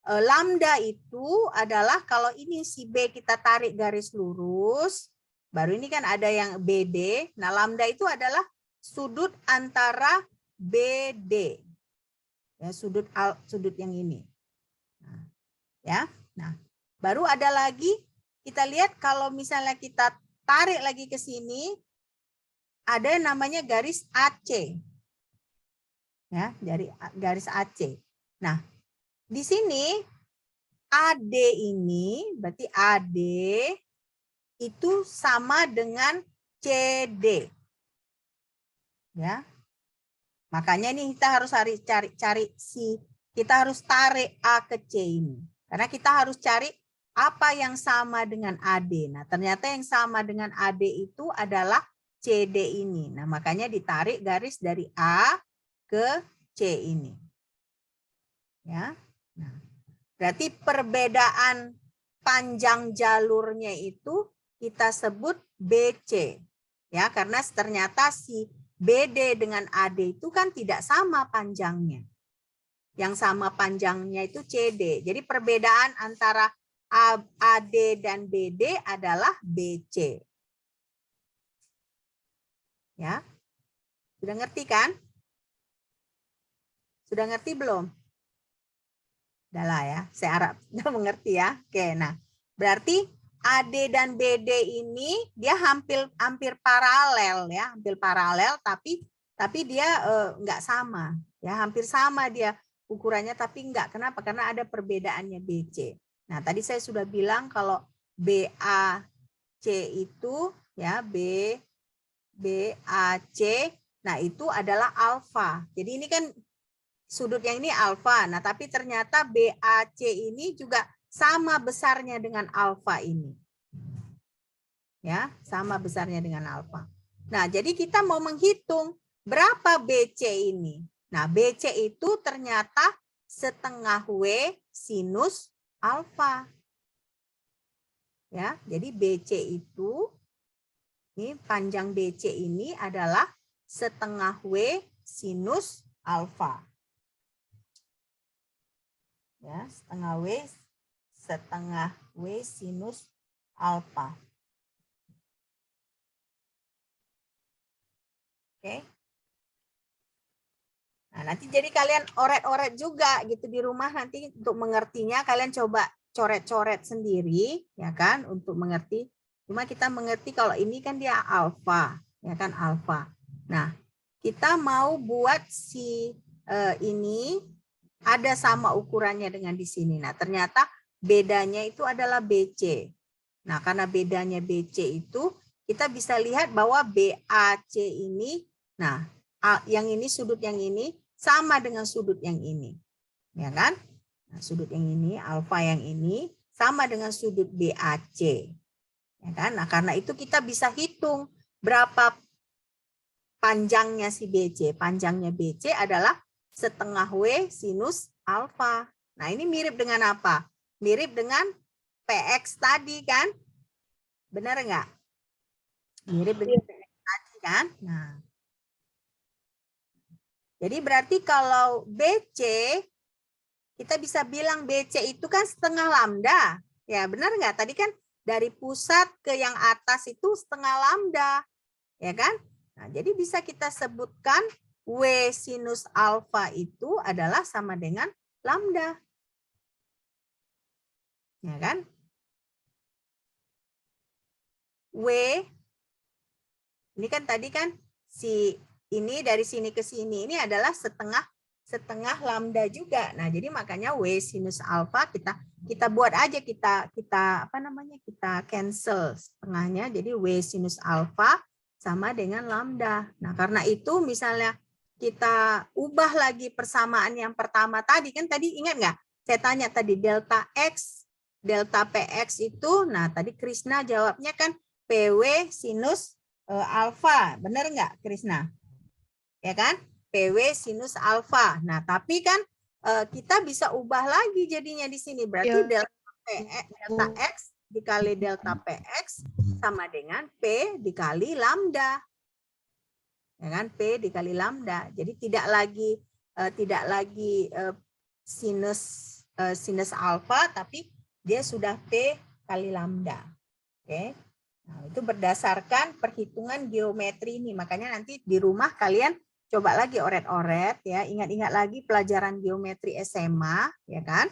lambda itu adalah kalau ini si B kita tarik garis lurus, baru ini kan ada yang BD. Nah, lambda itu adalah sudut antara BD. Ya, sudut yang ini. Nah, ya. Nah, baru ada lagi kita lihat kalau misalnya kita tarik lagi ke sini ada namanya garis AC. Ya, dari garis AC. Nah, di sini AD ini berarti AD itu sama dengan CD. Ya. Makanya nih kita harus cari kita harus tarik A ke C ini. Karena kita harus cari apa yang sama dengan AD. Nah, ternyata yang sama dengan AD itu adalah CD ini. Nah, makanya ditarik garis dari A ke C ini. Ya. Nah, berarti perbedaan panjang jalurnya itu kita sebut BC. Ya, karena ternyata si BD dengan AD itu kan tidak sama panjangnya. Yang sama panjangnya itu CD. Jadi perbedaan antara AD dan BD adalah BC. Ya. Sudah ngerti kan? Sudah ngerti belum? Udah lah ya, saya harap sudah mengerti ya. Oke, nah berarti AD dan BD ini dia hampir paralel ya, hampir paralel tapi dia enggak sama ya, hampir sama dia ukurannya tapi enggak. Kenapa? Karena ada perbedaannya BC. Nah, tadi saya sudah bilang kalau BAC itu ya BAC, nah itu adalah alfa. Jadi ini kan sudut yang ini alfa. Nah, tapi ternyata BAC ini juga sama besarnya dengan alfa ini. Ya, sama besarnya dengan alfa. Nah, jadi kita mau menghitung berapa BC ini. Nah, BC itu ternyata setengah W sinus alfa. Ya, jadi BC itu ini panjang BC ini adalah setengah W sinus alfa. Ya, setengah W sinus alfa. Oke. Nah, nanti jadi kalian oret-oret juga gitu di rumah nanti untuk mengertinya kalian coba coret-coret sendiri ya kan untuk mengerti. Cuma kita mengerti kalau ini kan dia alfa ya kan alfa. Nah, kita mau buat si ini ada sama ukurannya dengan di sini. Nah, ternyata bedanya itu adalah BC. Nah, karena bedanya BC itu kita bisa lihat bahwa BAC ini, nah yang ini sudut yang ini sama dengan sudut yang ini, ya kan? Nah, sudut yang ini, alfa yang ini sama dengan sudut BAC, ya kan? Nah, karena itu kita bisa hitung berapa panjangnya si BC. Panjangnya BC adalah setengah W sinus alfa. Nah, ini mirip dengan apa? Mirip dengan PX tadi kan? Benar enggak? Mirip dengan PX tadi kan? Nah. Jadi berarti kalau BC, kita bisa bilang BC itu kan setengah lambda. Ya benar enggak? Tadi kan dari pusat ke yang atas itu setengah lambda. Ya kan? Nah, jadi bisa kita sebutkan W sinus alfa itu adalah sama dengan lambda. Ya kan? W, ini kan tadi kan si ini dari sini ke sini ini adalah setengah lambda juga. Nah, jadi makanya W sinus alfa kita buat aja kita apa namanya? Kita cancel setengahnya jadi W sinus alfa sama dengan lambda. Nah, karena itu misalnya kita ubah lagi persamaan yang pertama tadi kan tadi ingat nggak? Saya tanya tadi delta X, delta PX itu, nah tadi Krisna jawabnya kan PW sinus alfa, benar nggak Krisna? Ya kan? PW sinus alfa. Nah, tapi kan kita bisa ubah lagi jadinya di sini. Berarti Ya. delta X dikali delta PX sama dengan P dikali lambda. Ya kan? P dikali lambda. Jadi tidak lagi sinus alfa, tapi dia sudah P kali lambda. Oke. Nah, itu berdasarkan perhitungan geometri ini. Makanya nanti di rumah kalian coba lagi oret-oret ya, ingat-ingat lagi pelajaran geometri SMA ya kan.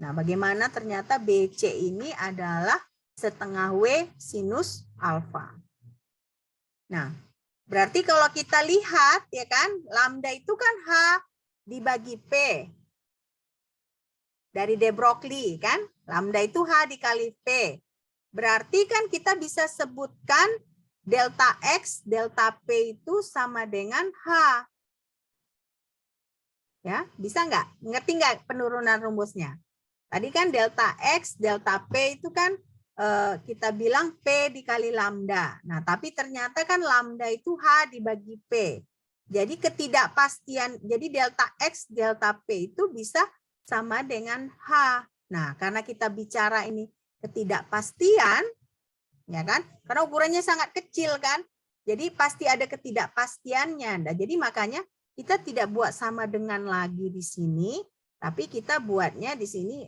Nah, bagaimana ternyata BC ini adalah setengah W sinus alfa. Nah, berarti kalau kita lihat ya kan, lambda itu kan H dibagi P. Dari de Broglie kan, lambda itu H dikali P. Berarti kan kita bisa sebutkan delta X, delta P itu sama dengan H. Ya, bisa nggak? Ngerti nggak penurunan rumusnya? Tadi kan delta X, delta P itu kan kita bilang P dikali lambda. Nah, tapi ternyata kan lambda itu H dibagi P. Jadi ketidakpastian, jadi delta X, delta P itu bisa sama dengan H. Nah, karena kita bicara ini ketidakpastian, ya kan? Karena ukurannya sangat kecil kan, jadi pasti ada ketidakpastiannya. Nah, jadi makanya kita tidak buat sama dengan lagi di sini, tapi kita buatnya di sini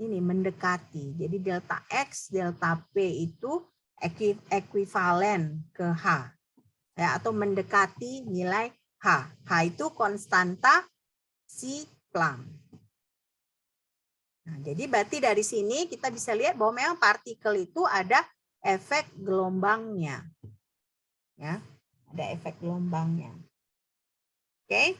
ini mendekati. Jadi delta X, delta P itu ekuivalen ke H, ya, atau mendekati nilai H. H itu konstanta si Planck. Nah, jadi berarti dari sini kita bisa lihat bahwa memang partikel itu ada efek gelombangnya. Ya, ada efek gelombangnya. Oke.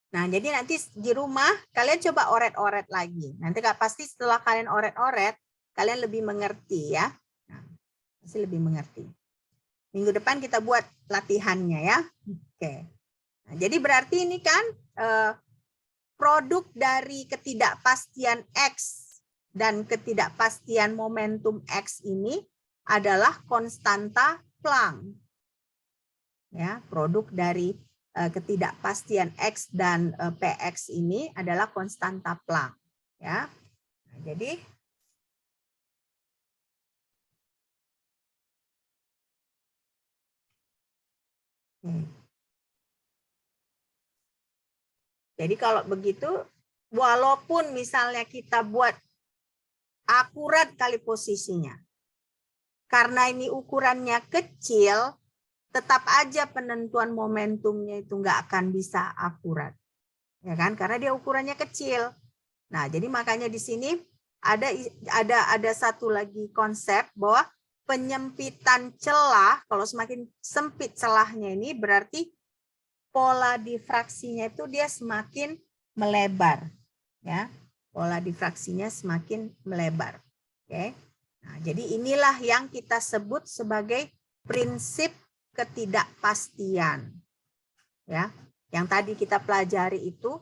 Nah, jadi nanti di rumah kalian coba oret-oret lagi. Nanti pasti setelah kalian oret-oret, kalian lebih mengerti ya. Nah, pasti lebih mengerti. Minggu depan kita buat latihannya ya. Oke. Nah, jadi berarti ini kan produk dari ketidakpastian X dan ketidakpastian momentum X ini adalah konstanta Planck. Ya, produk dari ketidakpastian X dan PX ini adalah konstanta Planck. Ya, nah, jadi jadi kalau begitu, walaupun misalnya kita buat akurat kali posisinya, karena ini ukurannya kecil, tetap aja penentuan momentumnya itu nggak akan bisa akurat. Ya kan? Karena dia ukurannya kecil. Nah, jadi makanya di sini ada satu lagi konsep bahwa penyempitan celah, kalau semakin sempit celahnya ini berarti pola difraksinya itu dia semakin melebar, ya. Pola difraksinya semakin melebar. Oke. Nah, jadi inilah yang kita sebut sebagai prinsip ketidakpastian. Ya. Yang tadi kita pelajari itu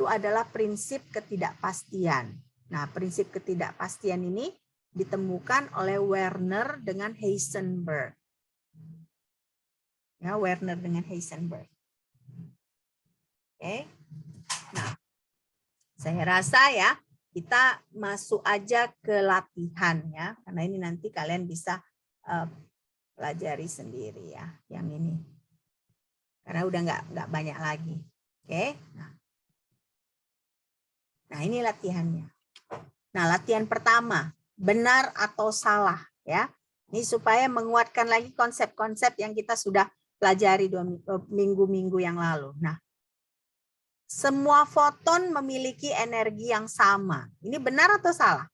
adalah prinsip ketidakpastian. Nah, prinsip ketidakpastian ini ditemukan oleh Werner dengan Heisenberg. Ya, Werner dengan Heisenberg. Oke. Nah, saya rasa ya kita masuk aja ke latihan ya, karena ini nanti kalian bisa pelajari sendiri ya, yang ini. Karena udah nggak banyak lagi. Oke. Nah, ini latihannya. Nah, latihan pertama, benar atau salah ya. Ini supaya menguatkan lagi konsep-konsep yang kita sudah pelajari 2 minggu-minggu yang lalu. Nah, semua foton memiliki energi yang sama. Ini benar atau salah?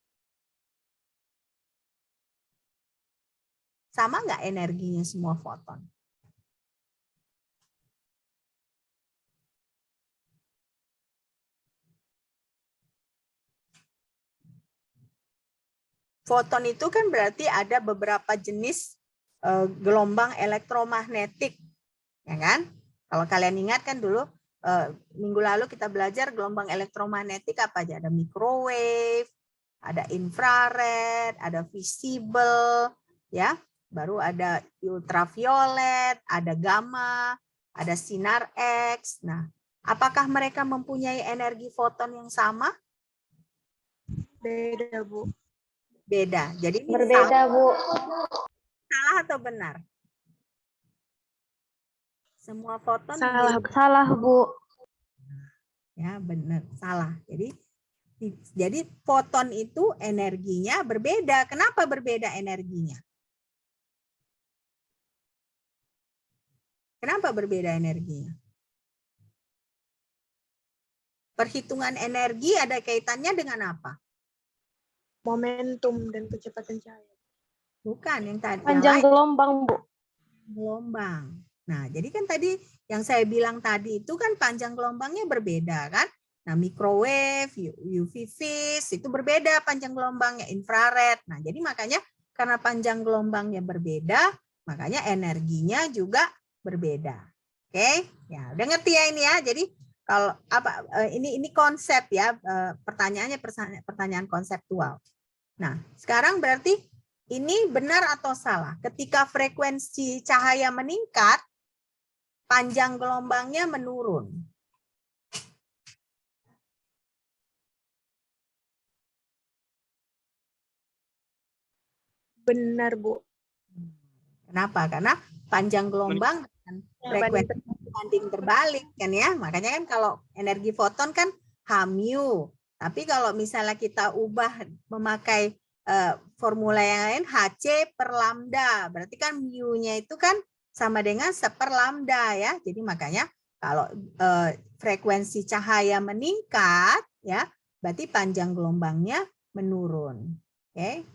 Sama nggak energinya semua foton? Foton itu kan berarti ada beberapa jenis gelombang elektromagnetik, ya kan? Kalau kalian ingat kan dulu minggu lalu kita belajar gelombang elektromagnetik apa aja? Ada microwave, ada infrared, ada visible, ya. Baru ada ultraviolet, ada gamma, ada sinar X. Nah, apakah mereka mempunyai energi foton yang sama? Beda, Bu. Beda. Jadi ini Berbeda, Bu. salah atau benar? Semua foton Salah, Bu. Salah, Bu. ya benar, salah. Jadi foton itu energinya berbeda. Kenapa berbeda energinya? Kenapa berbeda energinya? Perhitungan energi ada kaitannya dengan apa? Momentum dan kecepatan cahaya. Bukan yang tadi. Panjang yang lain, gelombang, Bu. gelombang. Nah, jadi kan tadi yang saya bilang tadi itu kan panjang gelombangnya berbeda kan? Nah, microwave, UV vis itu berbeda panjang gelombangnya, infrared. Nah, jadi makanya karena panjang gelombangnya berbeda, makanya energinya juga berbeda. Oke? Ya, udah ngerti ya ini ya. Jadi kalau apa ini konsep ya, pertanyaannya pertanyaan konseptual. Nah, sekarang berarti ini benar atau salah? Ketika frekuensi cahaya meningkat, panjang gelombangnya menurun. Benar, Bu. Kenapa? Karena panjang gelombang dengan frekuensi banding terbalik kan ya. Makanya kan kalau energi foton kan h-mu. Tapi kalau misalnya kita ubah memakai formula yang lain Hc per lambda, berarti kan mu-nya itu kan sama dengan 1/4 lambda ya. Jadi makanya kalau frekuensi cahaya meningkat ya, berarti panjang gelombangnya menurun. Oke.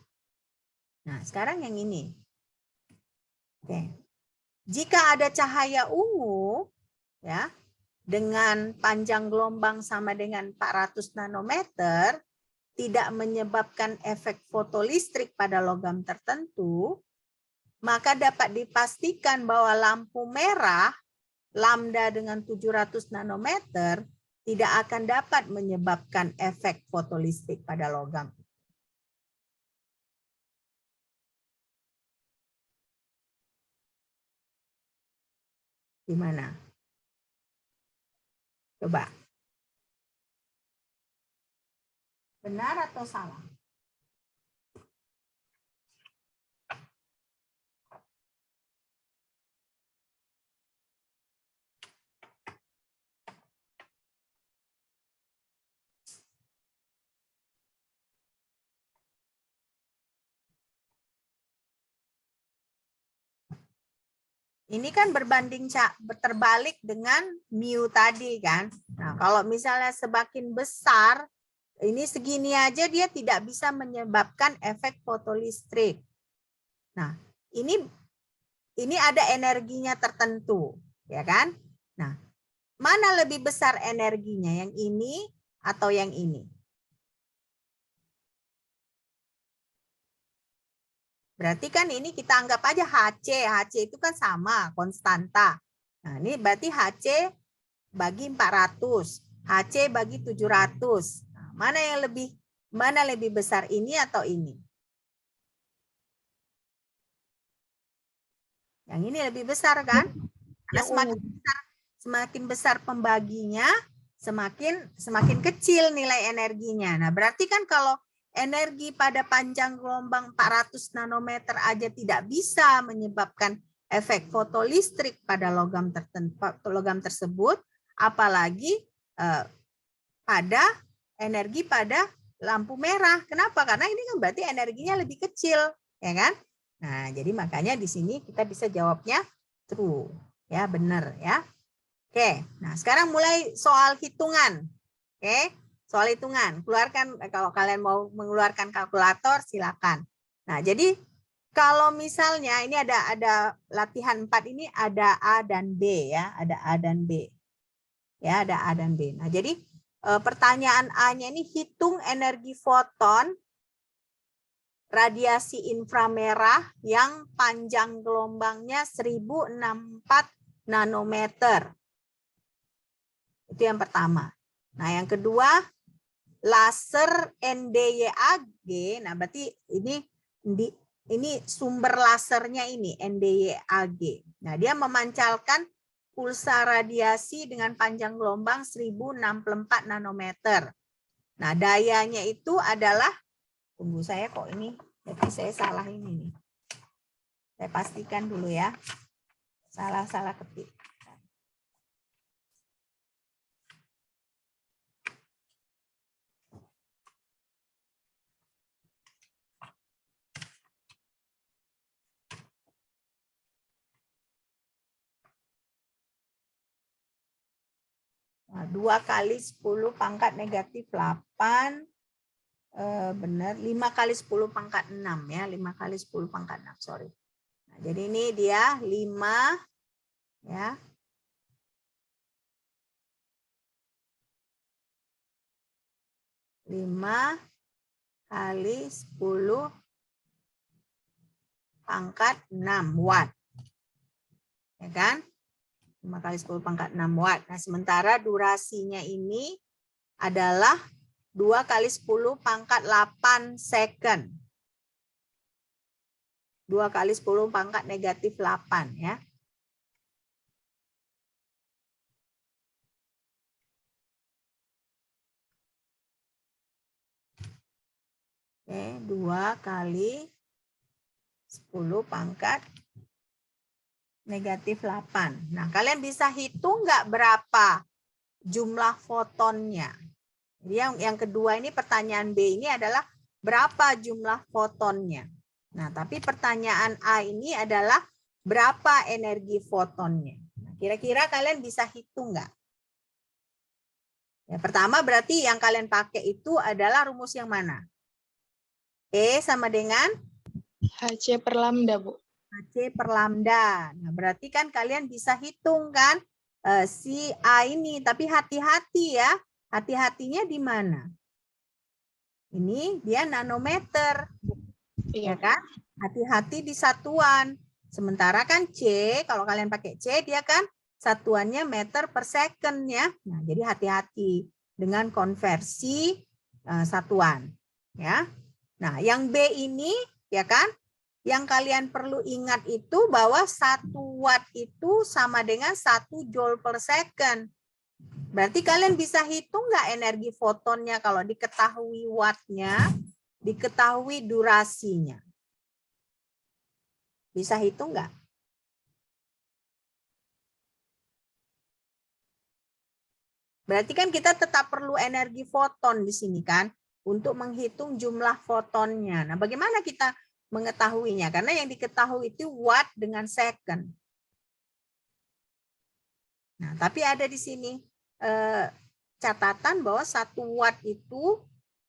Nah, sekarang yang ini. Oke. Jika ada cahaya ungu ya dengan panjang gelombang sama dengan 400 nanometer tidak menyebabkan efek fotolistrik pada logam tertentu, maka dapat dipastikan bahwa lampu merah lambda dengan 700 nanometer tidak akan dapat menyebabkan efek fotolistrik pada logam. Gimana? Coba. Benar atau salah? Ini kan terbalik dengan mu tadi kan. Nah, kalau misalnya semakin besar, ini segini aja dia tidak bisa menyebabkan efek fotolistrik. Nah, ini ada energinya tertentu, ya kan? Nah, mana lebih besar energinya, yang ini atau yang ini? Berarti kan ini kita anggap aja HC. HC itu kan sama, konstanta. Nah, ini berarti HC bagi 400. HC bagi 700. Nah, mana lebih besar, ini atau ini? Yang ini lebih besar kan? Karena semakin besar pembaginya, semakin kecil nilai energinya. Nah, berarti kan kalau energi pada panjang gelombang 400 nanometer aja tidak bisa menyebabkan efek fotolistrik pada logam tersebut, apalagi pada energi pada lampu merah. Kenapa? Karena ini kan berarti energinya lebih kecil, ya kan? Nah, jadi makanya di sini kita bisa jawabnya true, ya, benar ya. Oke, nah sekarang mulai soal hitungan. Oke. Soal hitungan, keluarkan, kalau kalian mau mengeluarkan kalkulator silakan. Nah, jadi kalau misalnya ini ada latihan 4 ini ada A dan B ya, ada A dan B. Ya, ada A dan B. Nah, jadi pertanyaan A-nya ini hitung energi foton radiasi inframerah yang panjang gelombangnya 1064 nanometer. Itu yang pertama. Nah, yang kedua laser NDYAG. Nah, berarti ini sumber lasernya ini NDYAG. Nah, dia memancarkan pulsa radiasi dengan panjang gelombang 1064 nanometer. Nah, dayanya itu adalah, tunggu saya kok ini, tapi saya salah ini nih. Saya pastikan dulu ya. Salah ketik. Nah, 2 kali 10 pangkat negatif 8. Benar, 5 kali 10 pangkat 6 ya, 5 kali 10 pangkat 6, sorry. Nah, jadi ini dia 5 ya. Lima kali 10 pangkat 6 watt. Ya kan? 5 kali 10 pangkat 6 watt. Nah, sementara durasinya ini adalah 2 kali 10 pangkat 8 second. 2 kali 10 pangkat negatif 8 ya. Oke, 2 kali 10 pangkat negatif 8. Nah, kalian bisa hitung nggak berapa jumlah fotonnya? Jadi yang kedua ini, pertanyaan B ini adalah berapa jumlah fotonnya. Nah, tapi pertanyaan A ini adalah berapa energi fotonnya. Nah, kira-kira kalian bisa hitung nggak? Ya, pertama berarti yang kalian pakai itu adalah rumus yang mana? E sama dengan? HC per lambda, Bu. HC per lambda. Nah, berarti kan kalian bisa hitung kan si A ini. Tapi hati-hati ya. Hati-hatinya di mana? Ini dia nanometer. Ya Iya. kan? Hati-hati di satuan. Sementara kan C, kalau kalian pakai C, dia kan satuannya meter per second ya. Nah, jadi hati-hati dengan konversi satuan. Ya. Nah, yang B ini ya kan, yang kalian perlu ingat itu bahwa 1 watt itu sama dengan 1 joule per second. Berarti kalian bisa hitung nggak energi fotonnya kalau diketahui wattnya, diketahui durasinya? Bisa hitung nggak? Berarti kan kita tetap perlu energi foton di sini kan, untuk menghitung jumlah fotonnya. Nah, bagaimana kita mengetahuinya? Karena yang diketahui itu watt dengan second. Nah, tapi ada di sini catatan bahwa 1 watt itu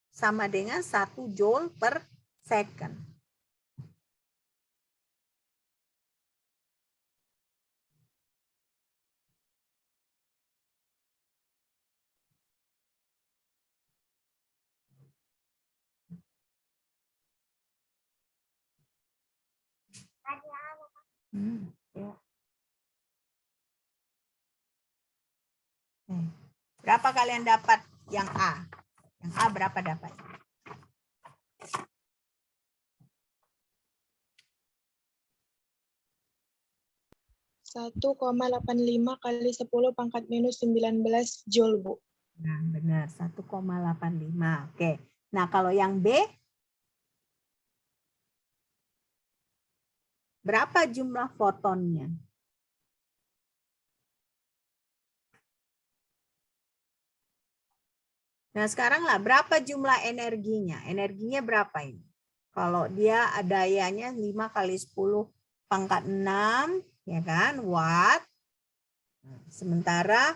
sama dengan 1 joule per second. Ya. Berapa kalian dapat yang A? Yang A berapa dapat? Satu 1,85 kali 10 pangkat minus 19 Joule, Bu. Nah, benar, 1,85. Oke. Nah, kalau yang B, berapa jumlah fotonnya? Nah, sekarang lah, berapa jumlah energinya? Energinya berapa ini? Kalau dia dayanya 5 kali 10 pangkat 6, ya kan, watt. Sementara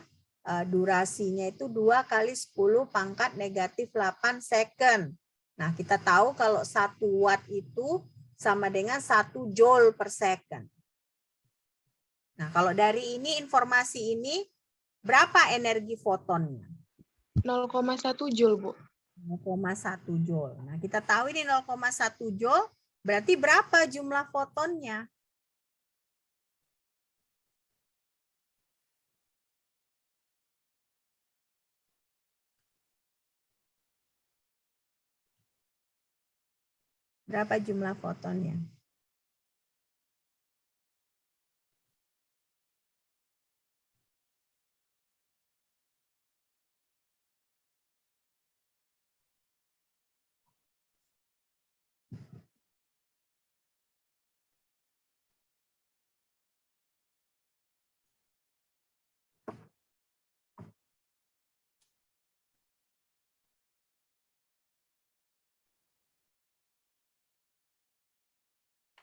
durasinya itu 2 kali 10 pangkat negatif 8 second. Nah, kita tahu kalau 1 watt itu sama dengan 1 joule per second. Nah, kalau dari ini, informasi ini, berapa energi fotonnya? 0,1 Joule, Bu. 0,1 joule. Nah, kita tahu ini 0,1 joule, berarti berapa jumlah fotonnya? Berapa jumlah fotonnya?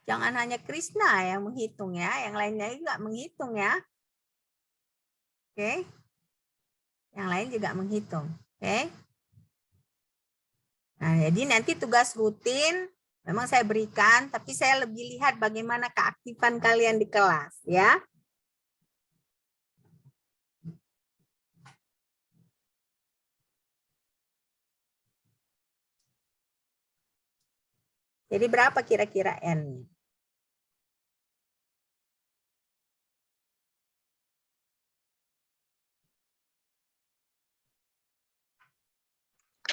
Jangan hanya Krishna yang menghitung ya, yang lainnya juga menghitung ya. Oke. Yang lain juga menghitung. Oke. Nah, jadi nanti tugas rutin memang saya berikan, tapi saya lebih lihat bagaimana keaktifan kalian di kelas ya. Jadi berapa kira-kira N-nya?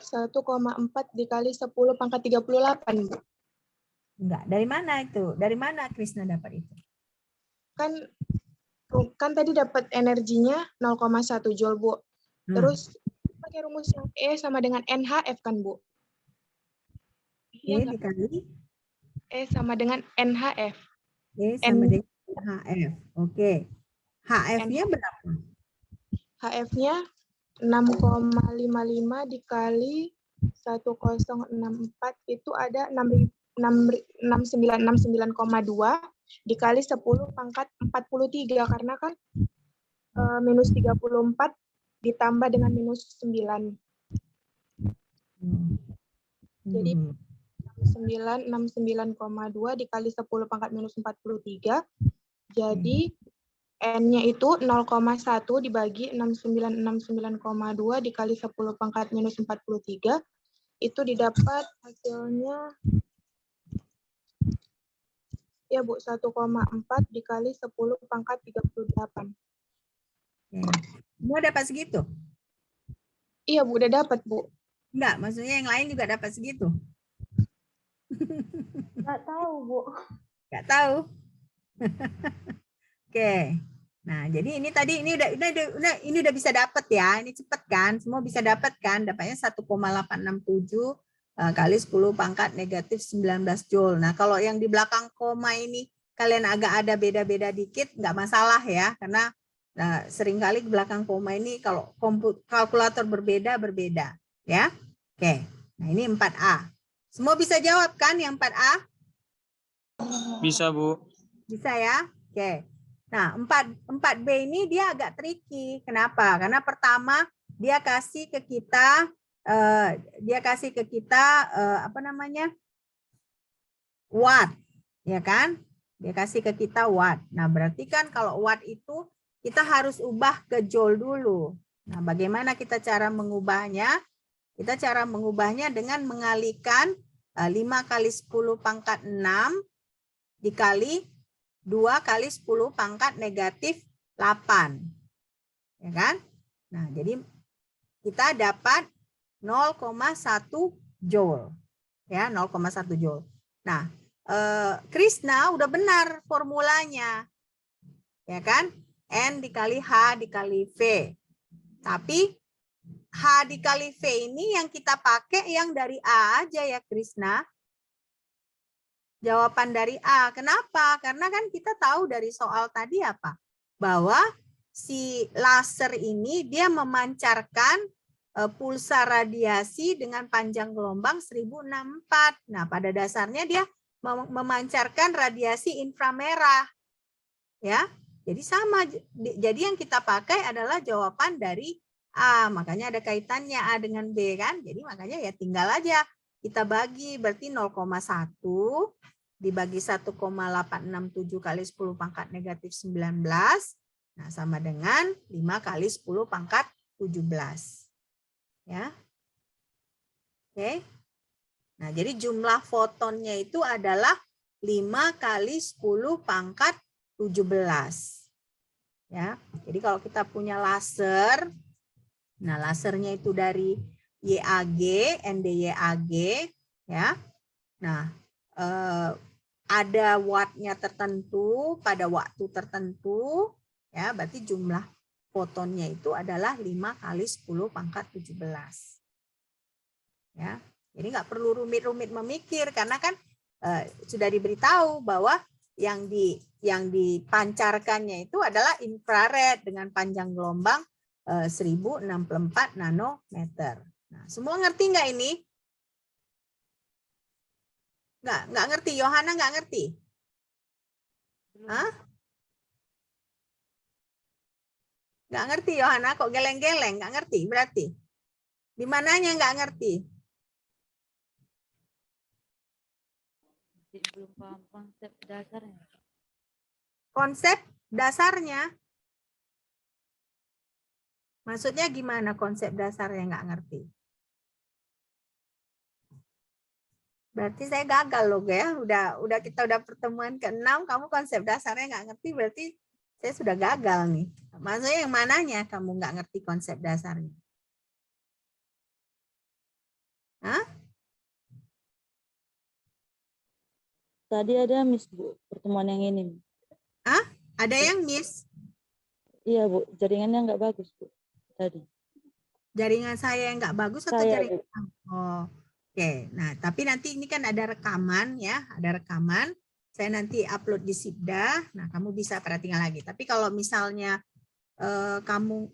1,4 dikali 10 pangkat 38, Bu. Enggak, dari mana itu? Dari mana Krishna dapat itu? Kan tadi dapat energinya 0,1 Joule, Bu. Terus pakai rumus yang E sama dengan NHF kan, Bu? E dikali E sama dengan NHF. E sama dengan HF. Oke. HF-nya berapa? HF-nya 6,55 dikali 1064 itu ada 69,2 dikali 10 pangkat 43 karena kan minus 34 ditambah dengan minus 9. Jadi 69,2 dikali 10 pangkat minus 43. Jadi N-nya itu 0,1 dibagi 69,2 dikali 10 pangkat minus 43. Itu didapat hasilnya, ya Bu, 1,4 dikali 10 pangkat 38. Semua dapat segitu? Iya Bu, udah dapat Bu. Enggak, maksudnya yang lain juga dapat segitu? Nggak tahu, Bu. Enggak tahu. Oke. Nah, jadi ini tadi ini udah bisa dapat ya. Ini cepet kan? Semua bisa dapat kan? Dapatnya 1,867 kali 10 pangkat negatif 19 joule. Nah, kalau yang di belakang koma ini kalian agak ada beda-beda dikit, nggak masalah ya, karena seringkali di belakang koma ini kalau kalkulator berbeda ya. Oke. Nah, ini 4A. Semua bisa jawab kan yang 4A? Bisa, Bu. Bisa ya? Oke. Nah, 4B ini dia agak tricky. Kenapa? Karena pertama dia kasih ke kita apa namanya? Watt, ya kan? Dia kasih ke kita watt. Nah, berarti kan kalau watt itu kita harus ubah ke joule dulu. Nah, bagaimana kita cara mengubahnya? Kita cara mengubahnya dengan mengalihkan 5 kali 10 pangkat 6 dikali 2 kali 10 pangkat negatif 8. Ya kan? Nah, jadi kita dapat 0,1 joule. Ya, 0,1 joule. Nah, Krishna udah benar formulanya. Ya kan? N dikali H dikali V. Tapi H dikali V ini yang kita pakai yang dari A aja ya Krishna. Jawaban dari A. Kenapa? Karena kan kita tahu dari soal tadi apa? Bahwa si laser ini dia memancarkan pulsa radiasi dengan panjang gelombang 1064. Nah, pada dasarnya dia memancarkan radiasi inframerah. Ya. Jadi sama. Jadi yang kita pakai adalah jawaban dari A. Makanya ada kaitannya A dengan B kan. Jadi makanya ya tinggal aja kita bagi, berarti 0,1 dibagi 1,867 kali 10 pangkat negatif 19. Nah, sama dengan 5 kali 10 pangkat 17. Ya. Oke. Nah, jadi jumlah fotonnya itu adalah 5 kali 10 pangkat 17. Ya. Jadi kalau kita punya laser, nah lasernya itu dari YAG, NDYAG, ya. Nah, ada wattnya tertentu pada waktu tertentu, ya, berarti jumlah fotonnya itu adalah 5 kali 10 pangkat 17. Ya, jadi nggak perlu rumit-rumit memikir karena kan sudah diberitahu bahwa yang dipancarkannya itu adalah infrared dengan panjang gelombang 1064 nanometer. Nah, semua ngerti nggak ini? Nggak ngerti, Yohana nggak ngerti? Hah? Nggak ngerti Yohana, kok geleng-geleng, nggak ngerti berarti? Di mananya nggak ngerti? Belum paham konsep dasarnya. Konsep dasarnya? Maksudnya gimana konsep dasarnya nggak ngerti? Berarti saya gagal loh ya. Kita udah pertemuan ke-6, kamu konsep dasarnya nggak ngerti, berarti saya sudah gagal nih. Maksudnya yang mananya kamu nggak ngerti konsep dasarnya? Hah? Tadi ada miss Bu, pertemuan yang ini. Hah? Ada yang miss? Iya Bu, jaringannya nggak bagus Bu tadi. Jaringan saya yang nggak bagus atau Saya, jaringan? Oh, oke. Nah, tapi nanti ini kan ada rekaman ya, ada rekaman. Saya nanti upload di Sibda. Nah, kamu bisa perhatikan lagi. Tapi kalau misalnya kamu,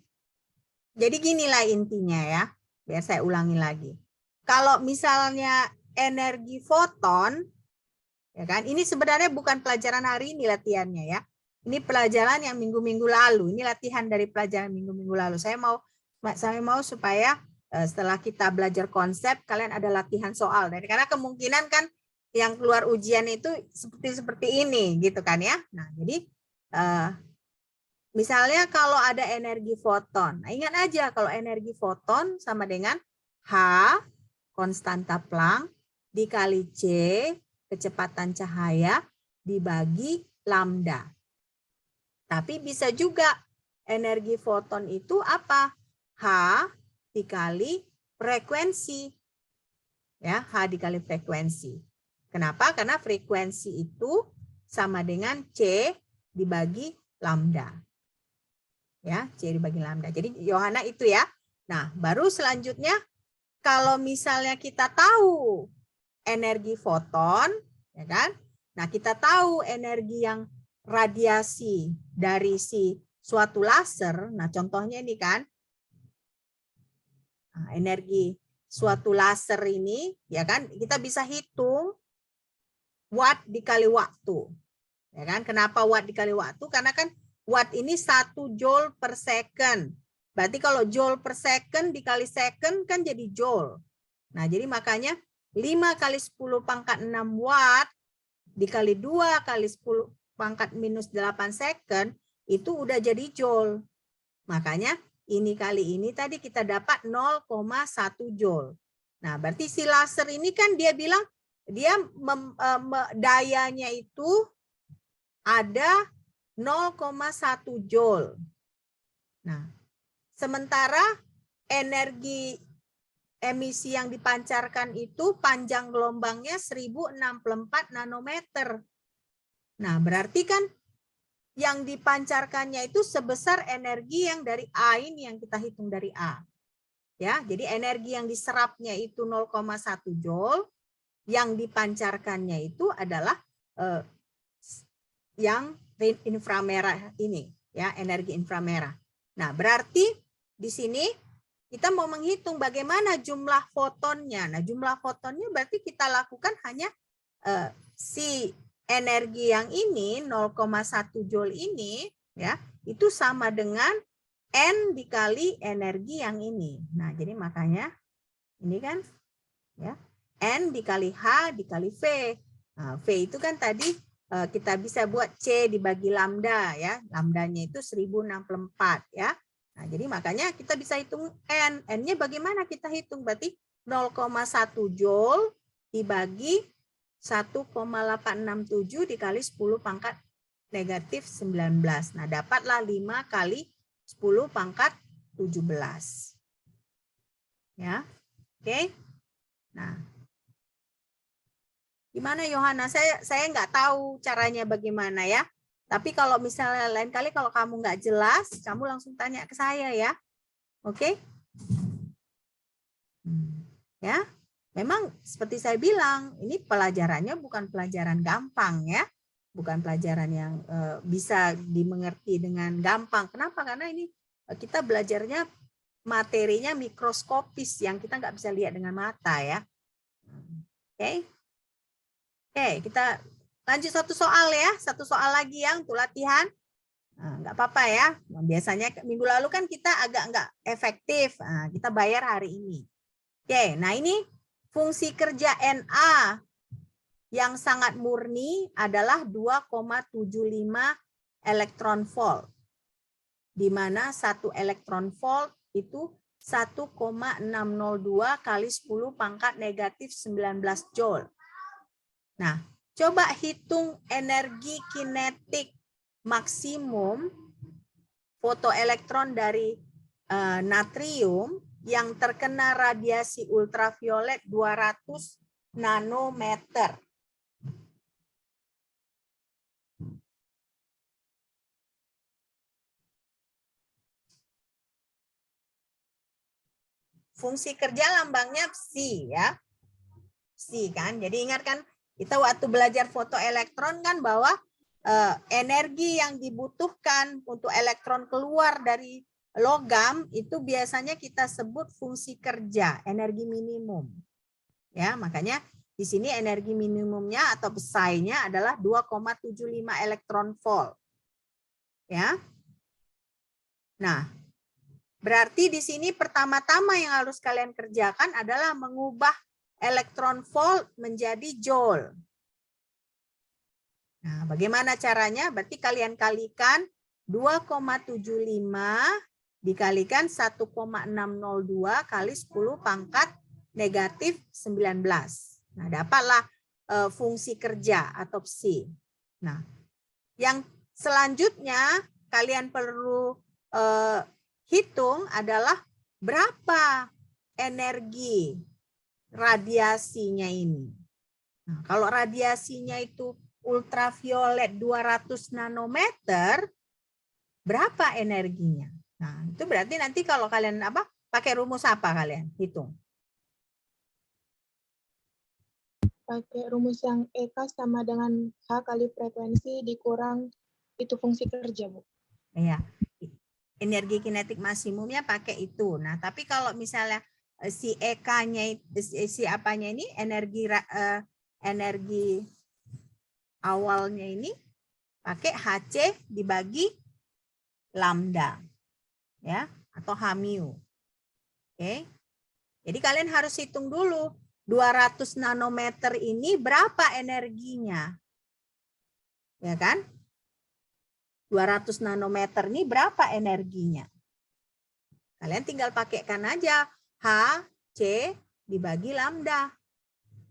jadi ginilah intinya ya, biar saya ulangi lagi. Kalau misalnya energi foton, ya kan? Ini sebenarnya bukan pelajaran hari ini latihannya ya. Ini pelajaran yang minggu-minggu lalu. Ini latihan dari pelajaran minggu-minggu lalu. Saya mau supaya setelah kita belajar konsep, kalian ada latihan soal. Karena kemungkinan kan yang keluar ujian itu seperti ini, gitu kan ya. Nah, jadi misalnya kalau ada energi foton. Nah, ingat aja kalau energi foton sama dengan H, konstanta Planck, dikali C, kecepatan cahaya, dibagi lambda. Tapi bisa juga energi foton itu apa? H dikali frekuensi. Ya, H dikali frekuensi. Kenapa? Karena frekuensi itu sama dengan C dibagi lambda. Ya, C dibagi lambda. Jadi Yohana itu ya. Nah, baru selanjutnya kalau misalnya kita tahu energi foton, ya kan? Nah, kita tahu energi yang radiasi dari si suatu laser. Nah, contohnya ini kan, nah, energi suatu laser ini, ya kan? Kita bisa hitung watt dikali waktu, ya kan? Kenapa watt dikali waktu? Karena kan Watt ini 1 joule per second. Berarti kalau joule per second dikali second kan jadi joule. Nah, jadi makanya 5 kali 10 pangkat 6 watt dikali 2 kali 10 pangkat minus 8 second itu udah jadi joule. Makanya ini kali ini tadi kita dapat 0,1 joule. Nah, berarti si laser ini kan dia bilang dia dayanya itu ada 0,1 joule. Nah, sementara energi emisi yang dipancarkan itu panjang gelombangnya 1064 nanometer. Nah, berarti kan yang dipancarkannya itu sebesar energi yang dari A ini yang kita hitung dari A. Ya, jadi energi yang diserapnya itu 0,1 joule, yang dipancarkannya itu adalah yang inframerah ini, ya, energi inframerah. Nah, berarti di sini kita mau menghitung bagaimana jumlah fotonnya. Nah, jumlah fotonnya berarti kita lakukan hanya si energi yang ini 0,1 joule ini, ya, itu sama dengan N dikali energi yang ini. Nah, jadi makanya ini kan ya N dikali H dikali V. Nah, V itu kan tadi kita bisa buat C dibagi lambda ya. Lambdanya itu 1064 ya. Nah, jadi makanya kita bisa hitung N. N-nya bagaimana kita hitung? Berarti 0,1 joule dibagi 1,867 dikali 10 pangkat negatif 19. Nah, dapatlah 5 kali 10 pangkat 17. Ya. Oke. Nah. Gimana Yohana? Saya nggak tahu caranya bagaimana ya. Tapi kalau misalnya lain kali kalau kamu nggak jelas, kamu langsung tanya ke saya ya. Oke? Ya. Memang seperti saya bilang, ini pelajarannya bukan pelajaran gampang ya. Bukan pelajaran yang bisa dimengerti dengan gampang. Kenapa? Karena ini kita belajarnya materinya mikroskopis yang kita nggak bisa lihat dengan mata ya. Oke, kita lanjut satu soal ya. Satu soal lagi yang untuk latihan. Nah, nggak apa-apa ya. Biasanya minggu lalu kan kita agak nggak efektif. Nah, kita bayar hari ini. Oke, nah ini fungsi kerja Na yang sangat murni adalah 2,75 elektron volt. Di mana 1 elektron volt itu 1,602 kali 10 pangkat negatif 19 joule. Nah, coba hitung energi kinetik maksimum fotoelektron dari natrium yang terkena radiasi ultraviolet 200 nanometer. Fungsi kerja lambangnya psi ya. Psi kan. Jadi ingat kan kita waktu belajar fotoelektron kan bahwa energi yang dibutuhkan untuk elektron keluar dari logam itu biasanya kita sebut fungsi kerja, energi minimum. Ya, makanya di sini energi minimumnya atau psi-nya adalah 2,75 elektron volt. Ya. Nah, berarti di sini pertama-tama yang harus kalian kerjakan adalah mengubah elektron volt menjadi joule. Nah, bagaimana caranya? Berarti kalian kalikan 2,75 dikalikan 1,602 kali 10 pangkat negatif 19. Nah, dapatlah fungsi kerja atau psi. Nah, yang selanjutnya kalian perlu hitung adalah berapa energi radiasinya ini. Nah, kalau radiasinya itu ultraviolet 200 nanometer, berapa energinya? Nah, itu berarti nanti kalau kalian pakai rumus apa kalian hitung? Pakai rumus yang EK sama dengan H kali frekuensi dikurang itu fungsi kerja, Bu. Iya. Energi kinetik maksimumnya pakai itu. Nah, tapi kalau misalnya si EK-nya si apanya ini energi awalnya ini pakai HC dibagi lambda. Ya, atau H mu. Oke. Jadi kalian harus hitung dulu 200 nanometer ini berapa energinya? Ya kan? 200 nanometer ini berapa energinya? Kalian tinggal pakaikan aja H, C dibagi lambda.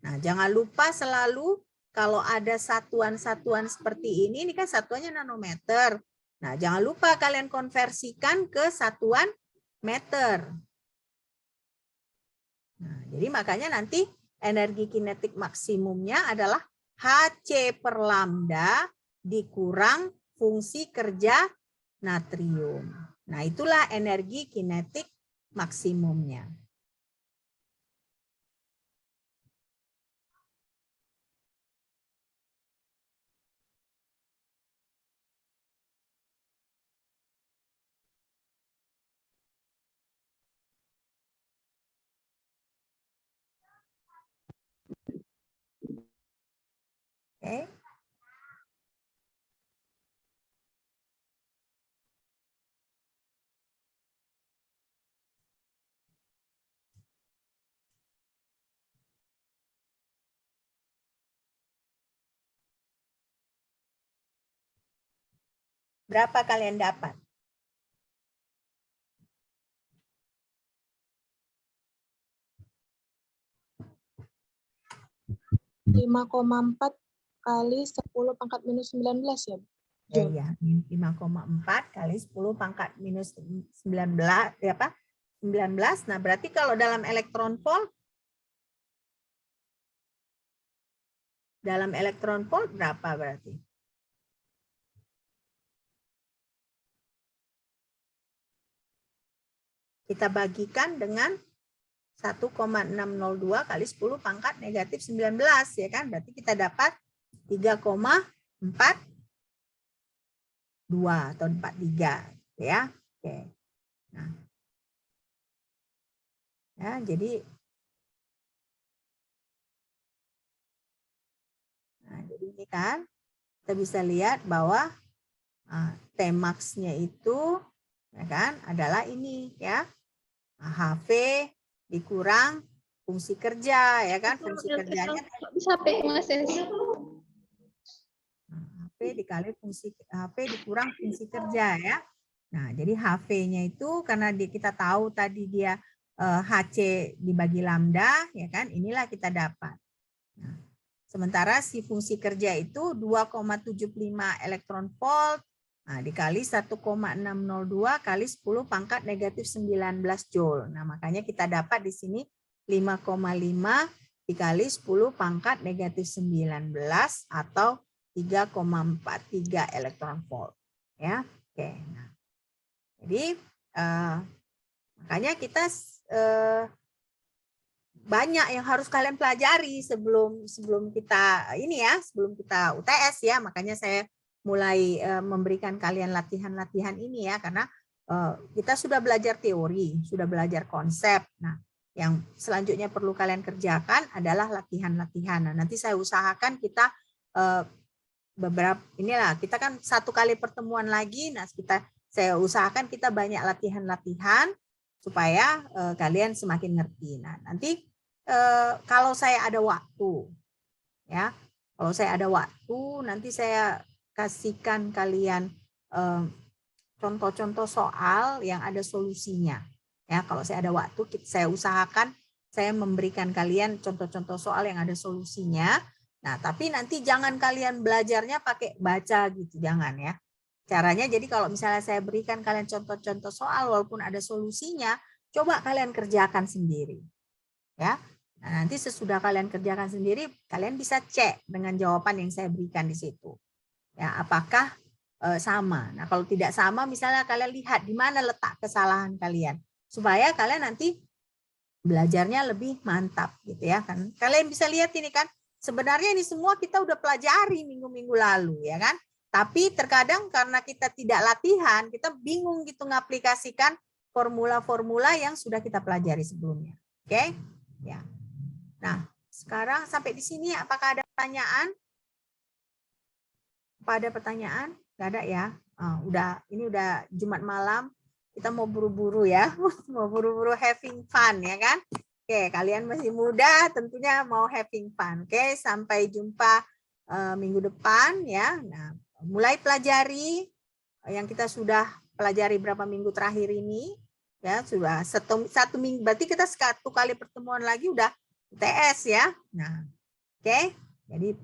Nah, jangan lupa selalu kalau ada satuan-satuan seperti ini kan satuannya nanometer. Nah, jangan lupa kalian konversikan ke satuan meter. Nah, jadi makanya nanti energi kinetik maksimumnya adalah HC per lambda dikurang fungsi kerja natrium. Nah, itulah energi kinetik maksimumnya. Oke. Berapa kalian dapat? Hmm. 5,4 kali 10 pangkat minus 19 ya? Iya, 5,4 kali 10 pangkat minus 19, ya apa? 19. Nah, berarti kalau dalam elektron volt, berapa berarti? Kita bagikan dengan 1,602 kali 10 pangkat negatif 19, ya kan? Berarti kita dapat 3,42 atau 43, ya. Oke. Nah. Ya, jadi ini kan kita bisa lihat bahwa Tmax-nya itu ya kan adalah ini ya. HV dikurang fungsi kerja ya kan, fungsi kerjanya HV dikali fungsi HV dikurang fungsi kerja ya. Nah, jadi HV-nya itu karena kita tahu tadi dia HC dibagi lambda ya kan, inilah kita dapat. Nah, sementara si fungsi kerja itu 2,75 elektron volt nah, dikali 1,602 kali 10 pangkat negatif 19 joule. Nah, makanya kita dapat di sini 5,5 dikali 10 pangkat negatif 19 atau 3,43 elektron volt. Ya, oke. Nah, jadi makanya kita banyak yang harus kalian pelajari sebelum kita ini ya, sebelum kita UTS ya. Makanya saya mulai memberikan kalian latihan-latihan ini ya, karena kita sudah belajar teori, sudah belajar konsep. Nah, yang selanjutnya perlu kalian kerjakan adalah latihan-latihan. Nah, nanti saya usahakan kita beberapa inilah kita kan 1 kali pertemuan lagi. Nah, saya usahakan kita banyak latihan-latihan supaya kalian semakin ngerti. Nah, nanti kalau saya ada waktu, ya, kalau saya ada waktu, nanti saya kasihkan kalian contoh-contoh soal yang ada solusinya. Ya, kalau saya ada waktu, saya usahakan saya memberikan kalian contoh-contoh soal yang ada solusinya. Nah, tapi nanti jangan kalian belajarnya pakai baca gitu, jangan ya. Caranya jadi kalau misalnya saya berikan kalian contoh-contoh soal walaupun ada solusinya, coba kalian kerjakan sendiri. Ya. Nah, nanti sesudah kalian kerjakan sendiri, kalian bisa cek dengan jawaban yang saya berikan di situ. Ya, apakah sama? Nah, kalau tidak sama, misalnya kalian lihat di mana letak kesalahan kalian, supaya kalian nanti belajarnya lebih mantap, gitu ya kan? Kalian bisa lihat ini kan, sebenarnya ini semua kita udah pelajari minggu-minggu lalu, ya kan? Tapi terkadang karena kita tidak latihan, kita bingung gitu ngaplikasikan formula-formula yang sudah kita pelajari sebelumnya. Oke? Ya. Nah, sekarang sampai di sini apakah ada pertanyaan? Apa ada pertanyaan? Nggak ada ya? Ini udah Jumat malam, kita mau buru-buru ya, mau buru-buru having fun ya kan? Oke, kalian masih muda, tentunya mau having fun. Oke, sampai jumpa minggu depan ya. Nah, mulai pelajari yang kita sudah pelajari berapa minggu terakhir ini ya, sudah satu minggu, berarti kita 1 kali pertemuan lagi udah TS ya. Nah, oke, jadi